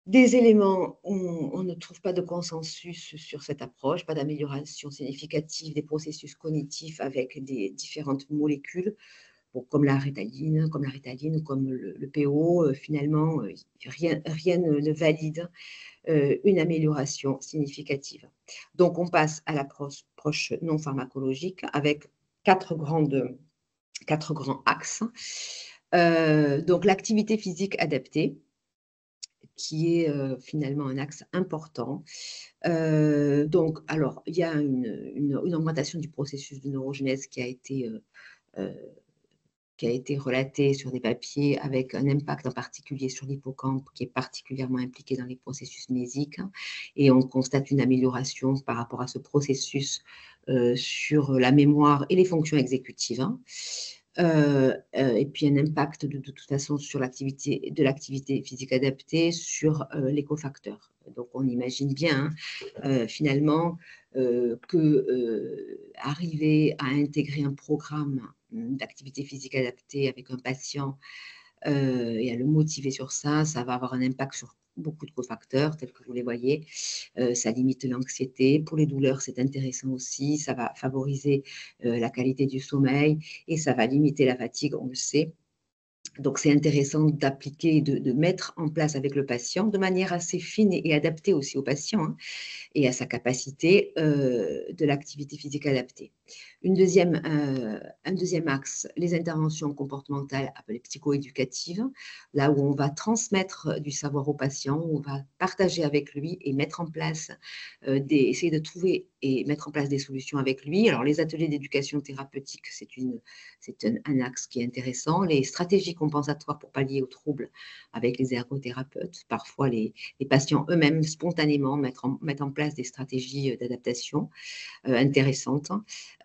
des éléments, on ne trouve pas de consensus sur cette approche, pas d'amélioration significative des processus cognitifs avec des différentes molécules, bon, comme la Ritaline, comme le PO, finalement, rien ne valide une amélioration significative. Donc, on passe à l'approche non pharmacologique avec quatre grands axes. Donc, l'activité physique adaptée, qui est finalement un axe important. Donc, alors, il y a une augmentation du processus de neurogenèse qui a été relatée sur des papiers avec un impact en particulier sur l'hippocampe qui est particulièrement impliqué dans les processus mnésiques. Et on constate une amélioration par rapport à ce processus sur la mémoire et les fonctions exécutives. Et puis un impact de toute façon sur l'activité physique adaptée sur les cofacteurs. Donc on imagine bien finalement arriver à intégrer un programme d'activité physique adaptée avec un patient et à le motiver sur ça, ça va avoir un impact sur beaucoup de cofacteurs, tels que vous les voyez. Ça limite l'anxiété. Pour les douleurs, c'est intéressant aussi. Ça va favoriser la qualité du sommeil et ça va limiter la fatigue, on le sait. Donc, c'est intéressant d'appliquer, de mettre en place avec le patient de manière assez fine et adaptée aussi au patient hein, et à sa capacité de l'activité physique adaptée. Un deuxième axe, les interventions comportementales appelées psychoéducatives, là où on va transmettre du savoir au patient, où on va partager avec lui et mettre en place, essayer de trouver et mettre en place des solutions avec lui. Alors, les ateliers d'éducation thérapeutique, c'est un axe qui est intéressant. Les stratégies compensatoires pour pallier aux troubles avec les ergothérapeutes. Parfois, les patients eux-mêmes, spontanément, mettent en place des stratégies d'adaptation intéressantes.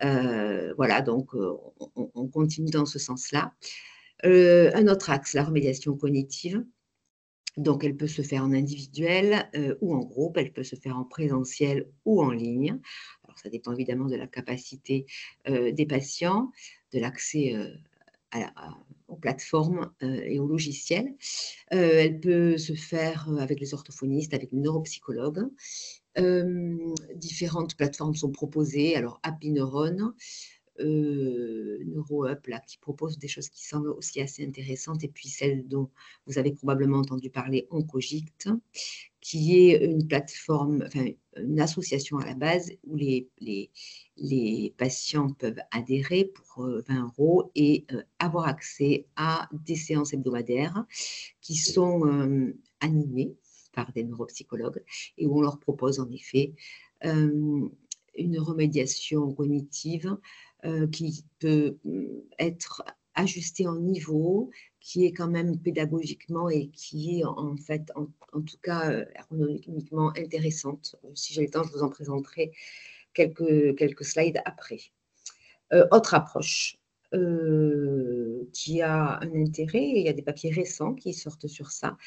Voilà, donc on continue dans ce sens-là. Un autre axe, la remédiation cognitive. Donc, elle peut se faire en individuel ou en groupe, elle peut se faire en présentiel ou en ligne. Alors, ça dépend évidemment de la capacité des patients, de l'accès aux plateformes et aux logiciels. Elle peut se faire avec les orthophonistes, avec les neuropsychologues. Différentes plateformes sont proposées, alors Happy Neuron, NeuroUp, là, qui propose des choses qui semblent aussi assez intéressantes, et puis celle dont vous avez probablement entendu parler, Oncogict, qui est une plateforme, enfin une association à la base où les patients peuvent adhérer pour 20 € et avoir accès à des séances hebdomadaires qui sont animées par des neuropsychologues et où on leur propose en effet une remédiation cognitive qui peut être ajusté en niveau, qui est quand même pédagogiquement et qui est en fait, en tout cas, ergonomiquement intéressante. Si j'ai le temps, je vous en présenterai quelques slides après. Autre approche qui a un intérêt, il y a des papiers récents qui sortent sur ça,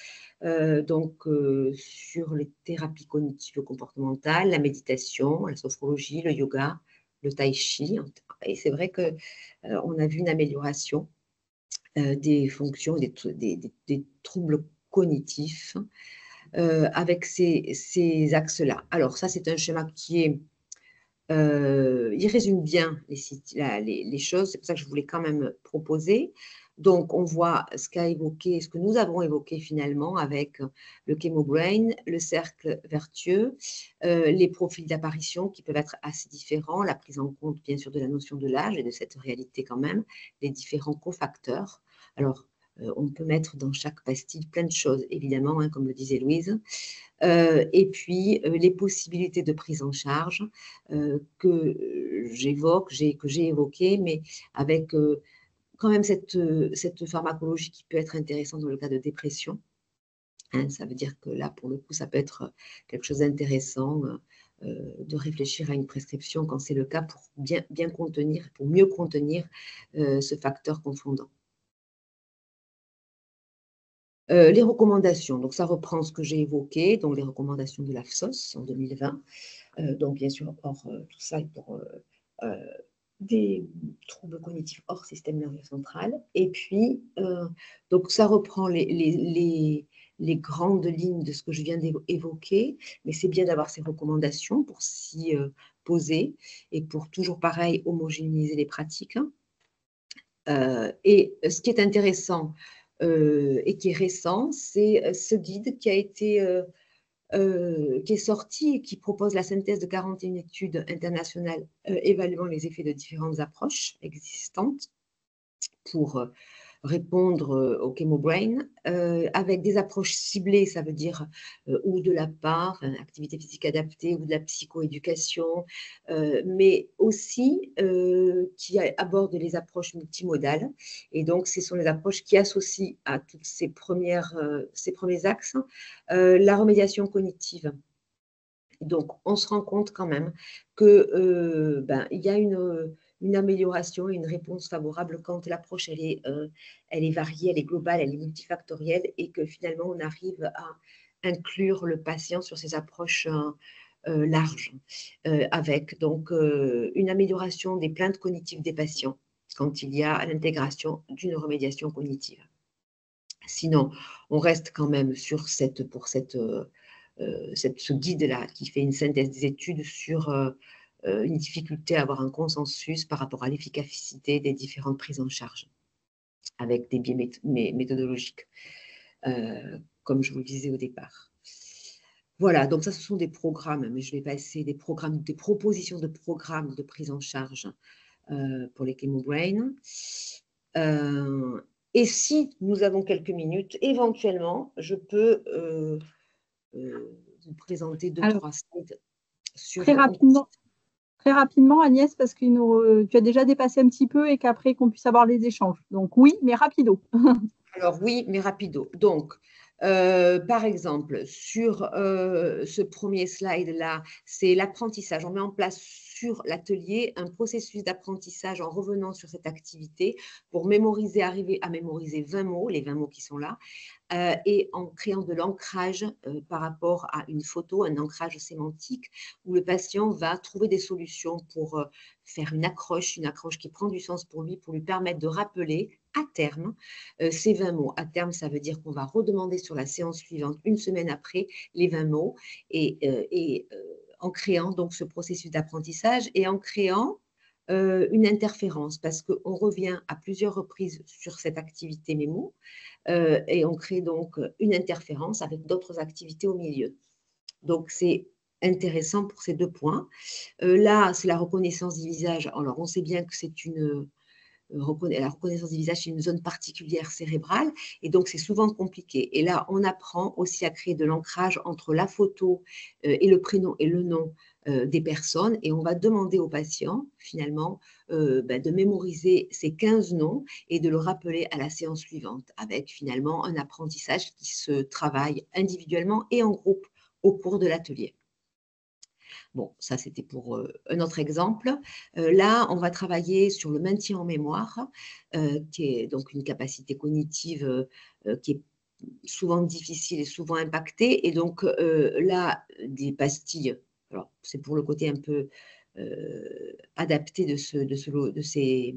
sur les thérapies cognitives comportementales, la méditation, la sophrologie, le yoga, le tai chi. Et c'est vrai qu'on a vu une amélioration des fonctions, des troubles cognitifs avec ces axes-là. Alors ça, c'est un schéma qui est il résume bien les choses, c'est pour ça que je voulais quand même proposer. Donc, on voit ce que nous avons évoqué finalement avec le Chemobrain, le cercle vertueux, les profils d'apparition qui peuvent être assez différents, la prise en compte bien sûr de la notion de l'âge et de cette réalité quand même, les différents cofacteurs. Alors, on peut mettre dans chaque pastille plein de choses, évidemment, hein, comme le disait Louise. Et puis, les possibilités de prise en charge que j'ai évoquées, mais avec quand même cette pharmacologie qui peut être intéressante dans le cas de dépression. Hein, ça veut dire que là, pour le coup, ça peut être quelque chose d'intéressant de réfléchir à une prescription quand c'est le cas pour bien contenir, pour mieux contenir ce facteur confondant. Les recommandations, donc ça reprend ce que j'ai évoqué, donc les recommandations de l'AFSOS en 2020. Donc bien sûr, tout ça est pour des troubles cognitifs hors système nerveux central. Et puis, donc ça reprend les grandes lignes de ce que je viens d'évoquer, mais c'est bien d'avoir ces recommandations pour s'y poser et pour toujours pareil homogénéiser les pratiques. Et ce qui est intéressant et qui est récent, c'est ce guide qui est sorti et qui propose la synthèse de 41 études internationales évaluant les effets de différentes approches existantes pour répondre au Chemobrain, avec des approches ciblées, ça veut dire ou de la part, activité physique adaptée, ou de la psychoéducation, mais aussi qui abordent les approches multimodales. Et donc, ce sont les approches qui associent à tous ces premiers axes la remédiation cognitive. Donc, on se rend compte quand même qu'il y a une amélioration et une réponse favorable quand l'approche elle est variée, elle est globale, elle est multifactorielle et que finalement on arrive à inclure le patient sur ces approches larges avec donc une amélioration des plaintes cognitives des patients quand il y a l'intégration d'une remédiation cognitive. Sinon, on reste quand même sur ce guide-là qui fait une synthèse des études sur une difficulté à avoir un consensus par rapport à l'efficacité des différentes prises en charge, avec des biais méthodologiques, comme je vous le disais au départ. Voilà, donc ça, ce sont des programmes, mais je vais passer des propositions de programmes de prise en charge pour les Chemobrain. Et si nous avons quelques minutes, éventuellement, je peux vous présenter trois slides sur… Très rapidement, Agnès, parce que tu as déjà dépassé un petit peu et qu'après qu'on puisse avoir les échanges. Donc oui, mais rapido. Alors oui, mais rapido. Donc, par exemple, sur ce premier slide-là, c'est l'apprentissage. On met en place sur l'atelier un processus d'apprentissage en revenant sur cette activité pour arriver à mémoriser 20 mots, les 20 mots qui sont là, et en créant de l'ancrage par rapport à une photo, un ancrage sémantique, où le patient va trouver des solutions pour faire une accroche qui prend du sens pour lui permettre de rappeler à terme ces 20 mots. À terme, ça veut dire qu'on va redemander sur la séance suivante, une semaine après, les 20 mots, et en créant donc ce processus d'apprentissage et en créant une interférence, parce qu'on revient à plusieurs reprises sur cette activité mémo, et on crée donc une interférence avec d'autres activités au milieu. Donc, c'est intéressant pour ces deux points. Là, c'est la reconnaissance du visage. Alors, on sait bien que c'est la reconnaissance du visage, c'est une zone particulière cérébrale, et donc c'est souvent compliqué. Et là, on apprend aussi à créer de l'ancrage entre la photo et le prénom et le nom des personnes, et on va demander aux patients, finalement, de mémoriser ces 15 noms et de le rappeler à la séance suivante, avec finalement un apprentissage qui se travaille individuellement et en groupe au cours de l'atelier. Bon, ça c'était pour un autre exemple. Là, on va travailler sur le maintien en mémoire, qui est donc une capacité cognitive qui est souvent difficile et souvent impactée. Et donc là, des pastilles, alors c'est pour le côté un peu adapté de ces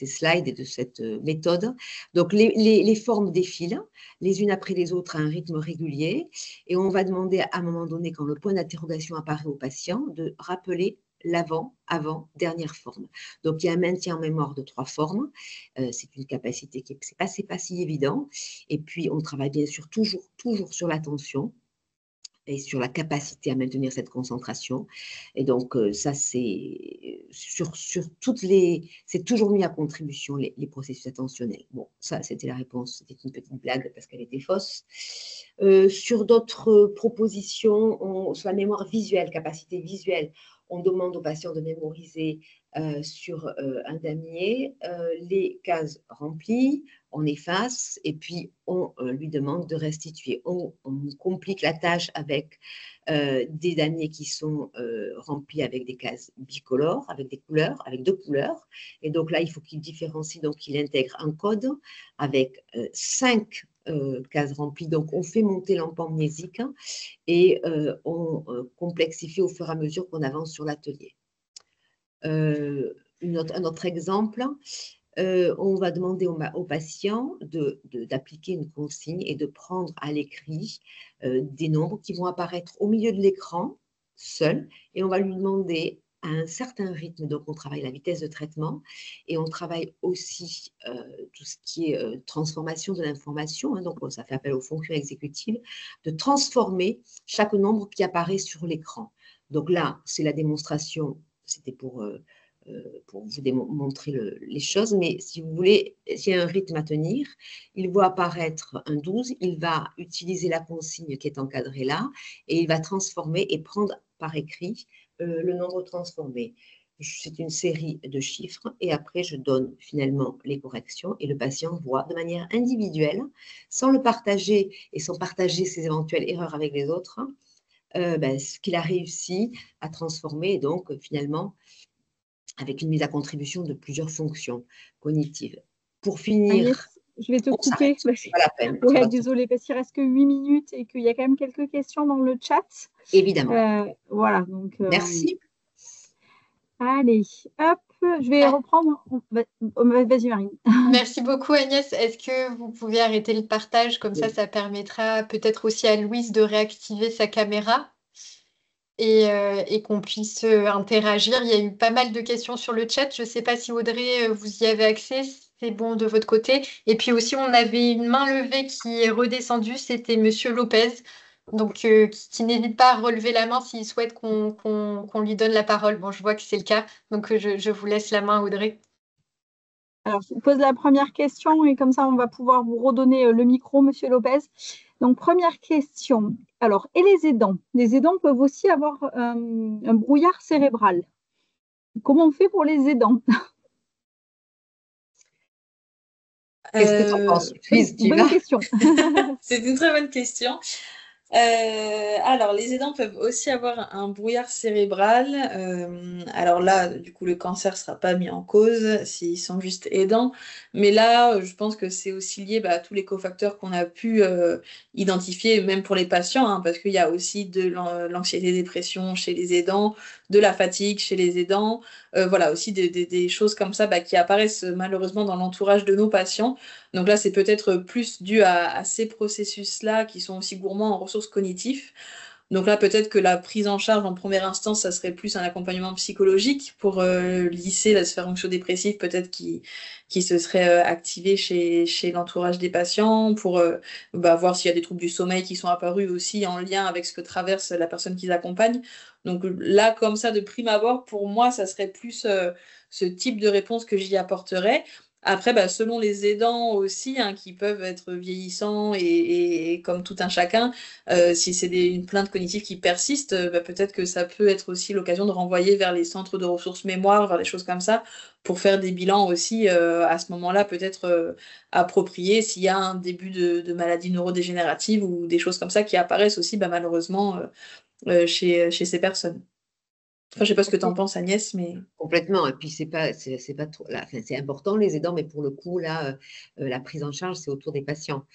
slides et de cette méthode. Donc, les formes défilent les unes après les autres à un rythme régulier et on va demander à un moment donné, quand le point d'interrogation apparaît au patient, de rappeler l'avant, avant, dernière forme. Donc, il y a un maintien en mémoire de 3 formes. C'est une capacité qui c'est pas si évident. Et puis, on travaille bien sûr toujours sur l'attention et sur la capacité à maintenir cette concentration. Et donc, ça, c'est sur toutes c'est toujours mis à contribution les processus attentionnels. Bon, ça, c'était la réponse. C'était une petite blague parce qu'elle était fausse. Sur d'autres propositions, sur la mémoire visuelle, capacité visuelle, on demande aux patients de mémoriser sur un damier les cases remplies, on efface et puis on lui demande de restituer. On complique la tâche avec des damiers qui sont remplis avec des cases bicolores, avec des couleurs, avec 2 couleurs. Et donc là, il faut qu'il différencie, donc il intègre un code avec 5 cases remplies. Donc on fait monter l'empamnésique et on complexifie au fur et à mesure qu'on avance sur l'atelier. Un autre exemple, on va demander au patient d'appliquer une consigne et de prendre à l'écrit des nombres qui vont apparaître au milieu de l'écran, seul, et on va lui demander à un certain rythme, donc on travaille la vitesse de traitement, et on travaille aussi tout ce qui est transformation de l'information, hein, donc ça fait appel aux fonctions exécutives, de transformer chaque nombre qui apparaît sur l'écran. Donc là, c'est la démonstration, c'était pour vous démontrer les choses, mais si vous voulez, s'il y a un rythme à tenir, il voit apparaître un 12, il va utiliser la consigne qui est encadrée là, et il va transformer et prendre par écrit le nombre transformé. C'est une série de chiffres, et après je donne finalement les corrections, et le patient voit de manière individuelle, sans le partager et sans partager ses éventuelles erreurs avec les autres, ce qu'il a réussi à transformer, et donc finalement, avec une mise à contribution de plusieurs fonctions cognitives. Pour finir, Agnès, je vais te couper. Pas la peine. Ouais, désolée, parce qu'il reste que 8 minutes et qu'il y a quand même quelques questions dans le chat. Évidemment. Voilà. Donc, merci. Allez, hop, je vais reprendre. Vas-y, Marine. Merci beaucoup, Agnès. Est-ce que vous pouvez arrêter le partage? Comme ça, ça permettra peut-être aussi à Louise de réactiver sa caméra et qu'on puisse interagir. Il y a eu pas mal de questions sur le chat. Je ne sais pas si Audrey, vous y avez accès. C'est bon de votre côté. Et puis aussi, on avait une main levée qui est redescendue. C'était Monsieur Lopez. Donc, qui n'hésite pas à relever la main s'il souhaite qu'on lui donne la parole. Bon, je vois que c'est le cas. Donc, je vous laisse la main, Audrey. Alors, je vous pose la première question et comme ça, on va pouvoir vous redonner le micro, Monsieur Lopez. Donc, première question. Alors, et les aidants? Les aidants peuvent aussi avoir un brouillard cérébral. Comment on fait pour les aidants? Qu'est-ce que tu en penses, Louise? Bonne question. C'est une très bonne question. Alors, les aidants peuvent aussi avoir un brouillard cérébral. Alors là, du coup, le cancer ne sera pas mis en cause s'ils sont juste aidants. Mais là, je pense que c'est aussi lié à tous les cofacteurs qu'on a pu identifier, même pour les patients, hein, parce qu'il y a aussi de l'anxiété-dépression chez les aidants, de la fatigue chez les aidants, voilà, aussi des choses comme ça qui apparaissent malheureusement dans l'entourage de nos patients. Donc là, c'est peut-être plus dû à ces processus-là qui sont aussi gourmands en ressources cognitives. Donc là, peut-être que la prise en charge en première instance, ça serait plus un accompagnement psychologique pour lisser la sphère anxio-dépressive, peut-être qui se serait activé chez l'entourage des patients, pour voir s'il y a des troubles du sommeil qui sont apparus aussi en lien avec ce que traverse la personne qu'ils accompagnent. Donc là, comme ça, de prime abord, pour moi, ça serait plus ce type de réponse que j'y apporterais. Après, bah, selon les aidants aussi, hein, qui peuvent être vieillissants et comme tout un chacun, si c'est une plainte cognitive qui persiste, bah, peut-être que ça peut être aussi l'occasion de renvoyer vers les centres de ressources mémoire, vers des choses comme ça, pour faire des bilans aussi à ce moment-là, peut-être appropriés s'il y a un début de maladie neurodégénérative ou des choses comme ça qui apparaissent aussi, bah, malheureusement, chez ces personnes. Enfin, je sais pas ce que tu en penses, Agnès, mais... Complètement. Et puis, c'est pas trop, là, enfin, c'est important les aidants, mais pour le coup, là, la prise en charge, c'est autour des patients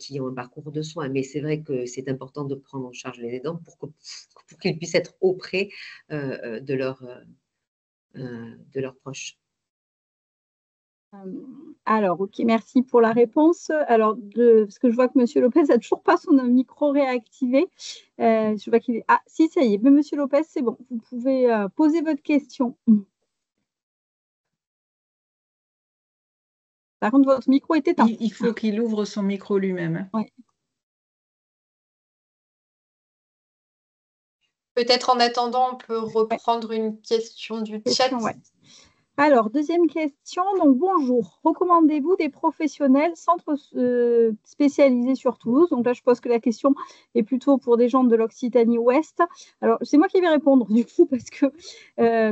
qui ont un parcours de soins. Mais c'est vrai que c'est important de prendre en charge les aidants pour qu'ils puissent être auprès de leurs proches. Alors, ok, merci pour la réponse. Alors, parce que je vois que M. Lopez n'a toujours pas son micro réactivé. Je vois qu'il est... Ah, si, ça y est. Mais M. Lopez, c'est bon. Vous pouvez poser votre question. Par contre, votre micro est éteint. Il faut qu'il ouvre son micro lui-même. Ouais. Peut-être en attendant, on peut reprendre une question du chat. Ouais. Alors, deuxième question. Donc, bonjour. Recommandez-vous des professionnels, centres spécialisés sur Toulouse? Donc là, je pense que la question est plutôt pour des gens de l'Occitanie Ouest. Alors, c'est moi qui vais répondre du coup, parce que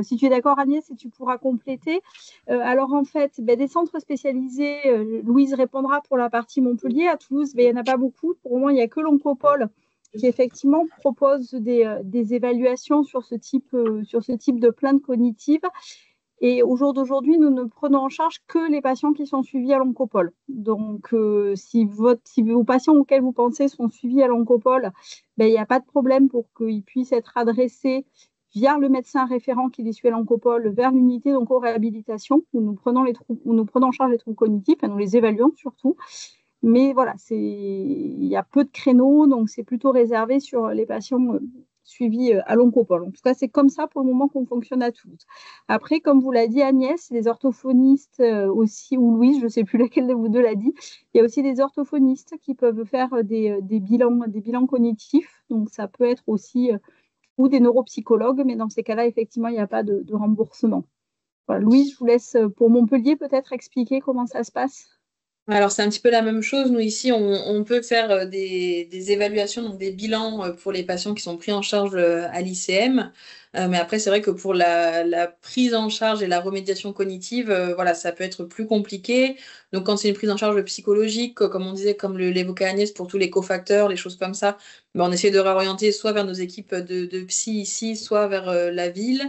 si tu es d'accord, Agnès, et tu pourras compléter. Alors, en fait, des centres spécialisés, Louise répondra pour la partie Montpellier. À Toulouse, il n'y en a pas beaucoup. Pour le moment, il n'y a que l'Oncopole qui effectivement propose des évaluations sur ce type de plainte cognitive. Et au jour d'aujourd'hui, nous ne prenons en charge que les patients qui sont suivis à l'Oncopole. Donc, si vos patients auxquels vous pensez sont suivis à l'Oncopole, il n'y a pas de problème pour qu'ils puissent être adressés via le médecin référent qui les suit à l'Oncopole vers l'unité d'onco-réhabilitation où nous prenons en charge les troubles cognitifs et nous les évaluons surtout. Mais voilà, il y a peu de créneaux, donc c'est plutôt réservé sur les patients suivis à l'Oncopole. En tout cas, c'est comme ça pour le moment qu'on fonctionne à Toulouse. Après, comme vous l'a dit Agnès, les orthophonistes aussi, ou Louise, je ne sais plus laquelle de vous deux l'a dit, il y a aussi des orthophonistes qui peuvent faire des bilans cognitifs. Donc, ça peut être aussi, ou des neuropsychologues, mais dans ces cas-là, effectivement, il n'y a pas de remboursement. Voilà. Louise, je vous laisse pour Montpellier peut-être expliquer comment ça se passe. Alors, c'est un petit peu la même chose. Nous, ici, on peut faire des évaluations, donc des bilans pour les patients qui sont pris en charge à l'ICM. Mais après, c'est vrai que pour la prise en charge et la remédiation cognitive, voilà, ça peut être plus compliqué. Donc, quand c'est une prise en charge psychologique, comme on disait, comme l'évoquait Agnès, pour tous les cofacteurs, les choses comme ça, on essaie de réorienter soit vers nos équipes de psy ici, soit vers la ville.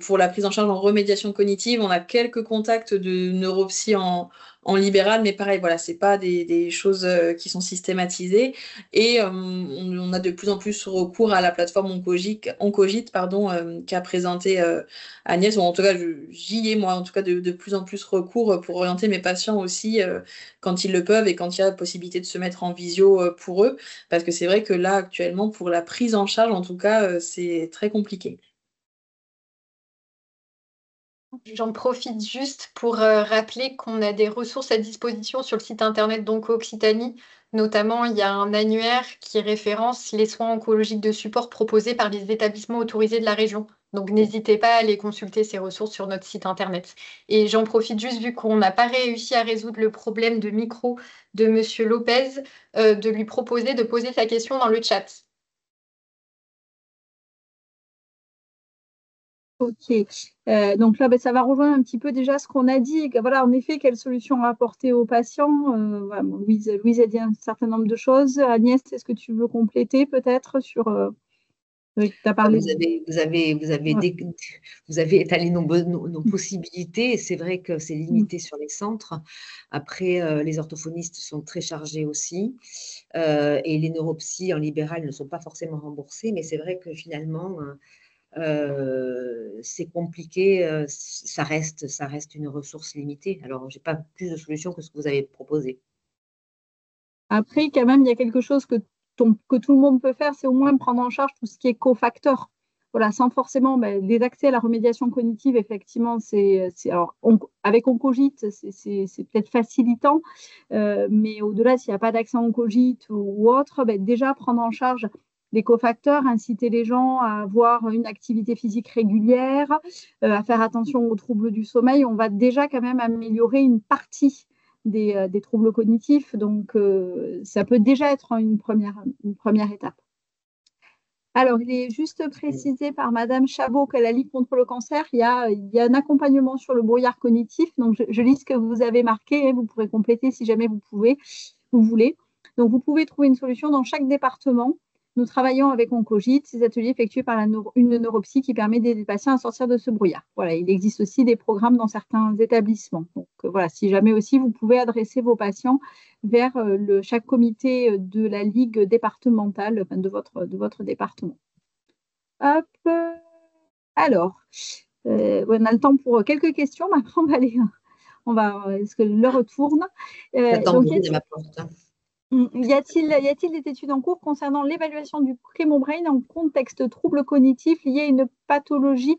Pour la prise en charge en remédiation cognitive, on a quelques contacts de neuropsy en libéral, mais pareil, voilà, c'est pas des choses qui sont systématisées. Et on a de plus en plus recours à la plateforme Oncogite, qu'a présenté Agnès, ou en tout cas, j'y ai, moi, en tout cas, de plus en plus recours pour orienter mes patients aussi quand ils le peuvent et quand il y a la possibilité de se mettre en visio pour eux. Parce que c'est vrai que là, actuellement, pour la prise en charge, en tout cas, c'est très compliqué. J'en profite juste pour rappeler qu'on a des ressources à disposition sur le site internet d'OncoOccitanie. Notamment, il y a un annuaire qui référence les soins oncologiques de support proposés par les établissements autorisés de la région. Donc, n'hésitez pas à aller consulter ces ressources sur notre site internet. Et j'en profite juste, vu qu'on n'a pas réussi à résoudre le problème de micro de M. Lopez, de lui proposer de poser sa question dans le chat. Ok, donc là, ça va rejoindre un petit peu déjà ce qu'on a dit. Voilà, en effet, quelle solution apporter aux patients? Voilà, Louise a dit un certain nombre de choses. Agnès, est-ce que tu veux compléter peut-être sur... t'as parlé... Vous avez étalé nos possibilités. C'est vrai que c'est limité sur les centres. Après, les orthophonistes sont très chargés aussi. Et les neuropsies en libéral ne sont pas forcément remboursés. Mais c'est vrai que finalement... c'est compliqué, ça reste une ressource limitée. Alors, je n'ai pas plus de solutions que ce que vous avez proposé. Après, quand même, il y a quelque chose que tout le monde peut faire, c'est au moins prendre en charge tout ce qui est cofacteur. Voilà, sans forcément les accès à la remédiation cognitive, effectivement, alors, avec Oncogite, c'est peut-être facilitant, mais au-delà, s'il n'y a pas d'accès à Oncogite ou autre, déjà prendre en charge des cofacteurs, inciter les gens à avoir une activité physique régulière, à faire attention aux troubles du sommeil, on va déjà quand même améliorer une partie des troubles cognitifs. Donc, ça peut déjà être une première étape. Alors, il est juste précisé par Madame Chabot que la Ligue contre le cancer, il y a un accompagnement sur le brouillard cognitif. Donc, je lis ce que vous avez marqué. Vous pourrez compléter si jamais vous voulez. Donc, vous pouvez trouver une solution dans chaque département. Nous travaillons avec Oncogite, ces ateliers effectués par une neuropsy qui permet d'aider les patients à sortir de ce brouillard. Voilà, il existe aussi des programmes dans certains établissements. Donc, voilà, si jamais aussi vous pouvez adresser vos patients vers chaque comité de la ligue départementale, enfin, de votre département. Hop. Alors, on a le temps pour quelques questions. Maintenant, est-ce que l'heure tourne? J'attends de ma porte. Y a-t-il des études en cours concernant l'évaluation du Chemobrain en contexte troubles cognitifs liés à une pathologie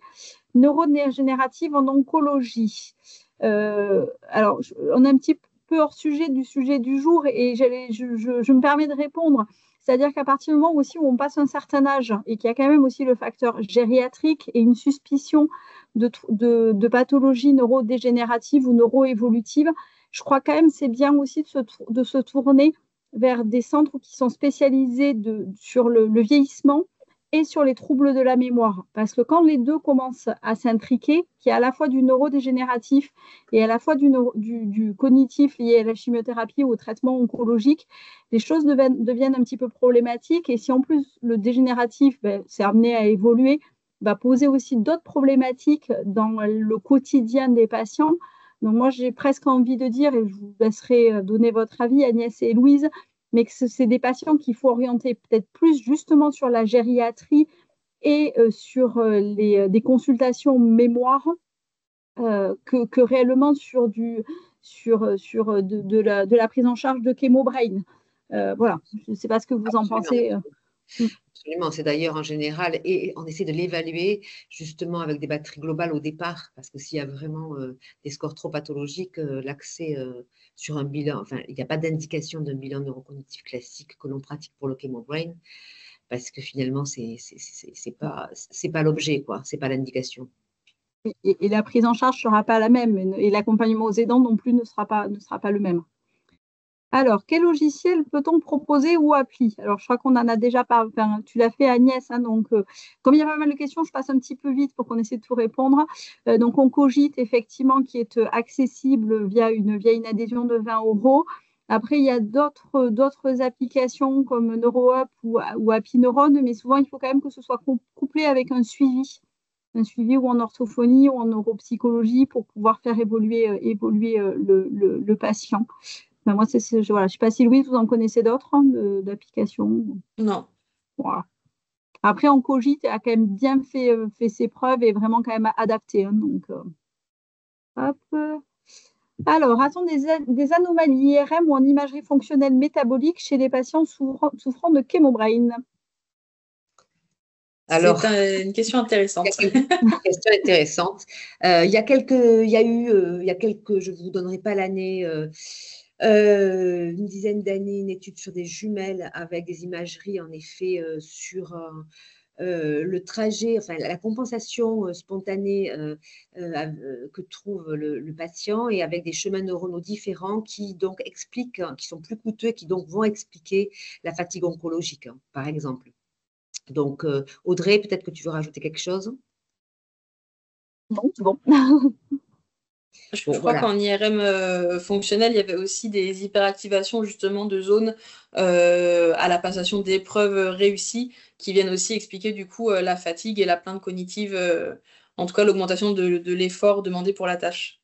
neurodégénérative en oncologie? Alors, on est un petit peu hors sujet du jour et je me permets de répondre. C'est-à-dire qu'à partir du moment aussi où on passe un certain âge et qu'il y a quand même aussi le facteur gériatrique et une suspicion de pathologie neurodégénérative ou neuroévolutive, je crois quand même c'est bien aussi de se tourner vers des centres qui sont spécialisés sur le vieillissement et sur les troubles de la mémoire. Parce que quand les deux commencent à s'intriquer, qu'il y a à la fois du neurodégénératif et à la fois du cognitif lié à la chimiothérapie ou au traitement oncologique, les choses deviennent un petit peu problématiques. Et si en plus le dégénératif s'est amené à évoluer, va poser aussi d'autres problématiques dans le quotidien des patients. Donc moi, j'ai presque envie de dire, et je vous laisserai donner votre avis, Agnès et Louise, mais que c'est des patients qu'il faut orienter peut-être plus justement sur la gériatrie et sur des consultations mémoire que réellement sur de la prise en charge de Chemobrain. Voilà, je ne sais pas ce que vous en pensez. Absolument, c'est d'ailleurs en général, et on essaie de l'évaluer justement avec des batteries globales au départ, parce que s'il y a vraiment des scores trop pathologiques, l'accès sur un bilan, enfin, il n'y a pas d'indication d'un bilan neurocognitif classique que l'on pratique pour le Chemobrain, parce que finalement, c'est pas l'objet, quoi, c'est pas l'indication. Et la prise en charge ne sera pas la même, et l'accompagnement aux aidants non plus ne sera pas le même. Alors, quel logiciel peut-on proposer ou appli? Alors, je crois qu'on en a déjà parlé, enfin, tu l'as fait Agnès, hein, donc comme il y a pas mal de questions, je passe un petit peu vite pour qu'on essaie de tout répondre. Donc, Oncogite, effectivement, qui est accessible via une adhésion de 20 €. Après, il y a d'autres applications comme NeuroUp ou HappyNeuron, mais souvent, il faut quand même que ce soit couplé avec un suivi ou en orthophonie ou en neuropsychologie pour pouvoir faire évoluer le patient. Ben moi, je ne sais pas si Louise, vous en connaissez d'autres d'applications. Non. Voilà. Après, Oncogite a quand même bien fait ses preuves et vraiment quand même adapté. Hein, donc, hop. Alors, a-t-on des anomalies IRM ou en imagerie fonctionnelle métabolique chez les patients souffrant de Chemobrain? Alors, c'est une question intéressante. Une question intéressante. Il y a quelques, je ne vous donnerai pas l'année, une dizaine d'années, une étude sur des jumelles avec des imageries, en effet, sur le trajet, enfin la compensation spontanée que trouve le patient et avec des chemins neuronaux différents qui donc expliquent, qui sont plus coûteux et qui donc vont expliquer la fatigue oncologique, hein, par exemple. Donc, Audrey, peut-être que tu veux rajouter quelque chose? Non, c'est bon. Je crois qu'en IRM fonctionnel, il y avait aussi des hyperactivations justement de zones à la passation d'épreuves réussies qui viennent aussi expliquer du coup la fatigue et la plainte cognitive, en tout cas l'augmentation de l'effort demandé pour la tâche.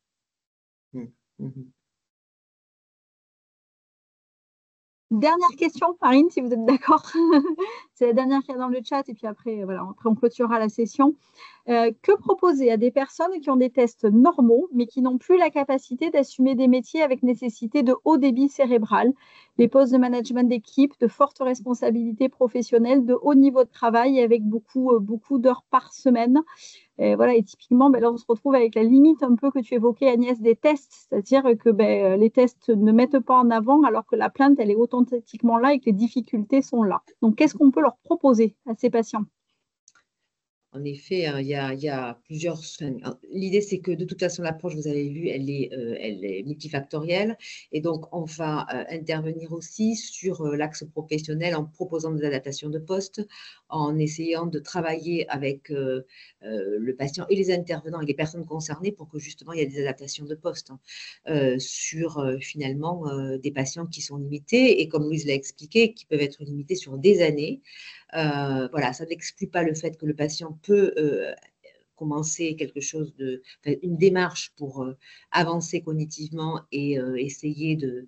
Dernière question, Marine, si vous êtes d'accord. C'est la dernière qu'il y a dans le chat et puis après, voilà, après on clôturera la session. Que proposer à des personnes qui ont des tests normaux mais qui n'ont plus la capacité d'assumer des métiers avec nécessité de haut débit cérébral, des postes de management d'équipe, de fortes responsabilités professionnelles, de haut niveau de travail avec beaucoup d'heures par semaine? Et voilà, et typiquement, là, on se retrouve avec la limite un peu que tu évoquais, Agnès, des tests, c'est-à-dire que les tests ne mettent pas en avant alors que la plainte, elle est authentiquement là et que les difficultés sont là. Donc, qu'est-ce qu'on peut leur proposer à ces patients? En effet, hein, il y a plusieurs. L'idée, c'est que de toute façon, l'approche, vous avez vu, elle est multifactorielle. Et donc, on va intervenir aussi sur l'axe professionnel en proposant des adaptations de poste, en essayant de travailler avec le patient et les intervenants et les personnes concernées pour que justement, il y ait des adaptations de poste, hein, sur finalement des patients qui sont limités et comme Louise l'a expliqué, qui peuvent être limités sur des années. Voilà, ça n'exclut pas le fait que le patient peut commencer quelque chose une démarche pour avancer cognitivement et essayer de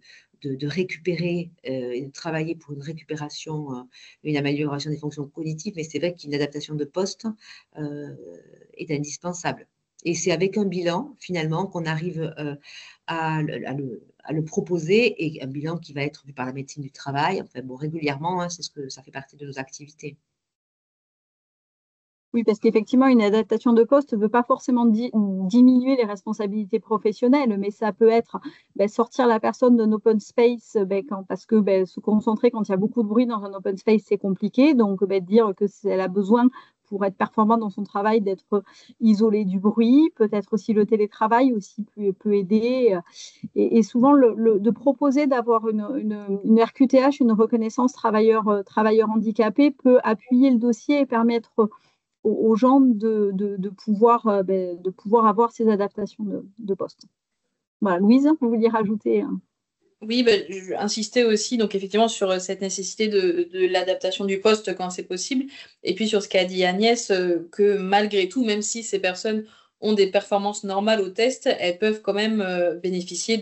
récupérer et de travailler pour une récupération, une amélioration des fonctions cognitives. Mais c'est vrai qu'une adaptation de poste est indispensable. Et c'est avec un bilan, finalement, qu'on arrive à le proposer et un bilan qui va être vu par la médecine du travail. Enfin, bon, régulièrement, hein, ça fait partie de nos activités. Oui, parce qu'effectivement, une adaptation de poste ne veut pas forcément diminuer les responsabilités professionnelles, mais ça peut être sortir la personne d'un open space parce que se concentrer quand il y a beaucoup de bruit dans un open space, c'est compliqué. Donc, dire qu'elle a besoin pour être performante dans son travail d'être isolée du bruit. Peut-être aussi le télétravail aussi peut aider. Et souvent, de proposer d'avoir une RQTH, une reconnaissance travailleur handicapé, peut appuyer le dossier et permettre aux gens de pouvoir avoir ces adaptations de poste. Voilà, Louise, vous vouliez rajouter Oui, je insistais aussi donc effectivement sur cette nécessité de l'adaptation du poste quand c'est possible. Et puis sur ce qu'a dit Agnès, que malgré tout, même si ces personnes ont des performances normales au test, elles peuvent quand même bénéficier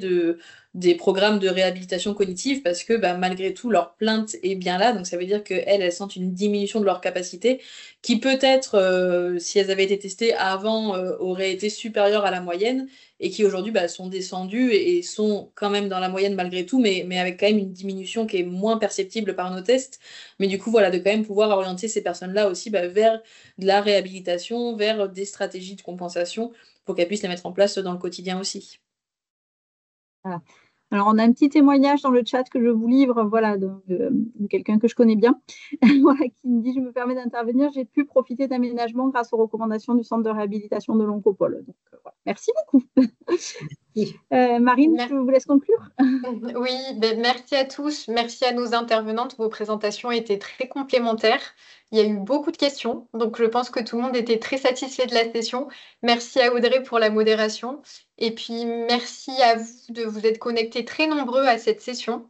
des programmes de réhabilitation cognitive parce que malgré tout, leur plainte est bien là. Donc ça veut dire qu'elles sentent une diminution de leur capacité qui peut-être, si elles avaient été testées avant, aurait été supérieure à la moyenne et qui aujourd'hui sont descendues et sont quand même dans la moyenne malgré tout, mais avec quand même une diminution qui est moins perceptible par nos tests. Mais du coup, voilà, de quand même pouvoir orienter ces personnes-là aussi vers de la réhabilitation, vers des stratégies de compensation pour qu'elles puissent les mettre en place dans le quotidien aussi. Voilà. Alors, on a un petit témoignage dans le chat que je vous livre, voilà, de quelqu'un que je connais bien, voilà, qui me dit: je me permets d'intervenir, j'ai pu profiter d'aménagements grâce aux recommandations du centre de réhabilitation de l'Oncopole. Donc, voilà. Merci beaucoup. Marine, je vous laisse conclure. Oui, merci à tous, merci à nos intervenantes. Vos présentations étaient très complémentaires. Il y a eu beaucoup de questions, donc je pense que tout le monde était très satisfait de la session. Merci à Audrey pour la modération. Et puis, merci à vous de vous être connectés très nombreux à cette session.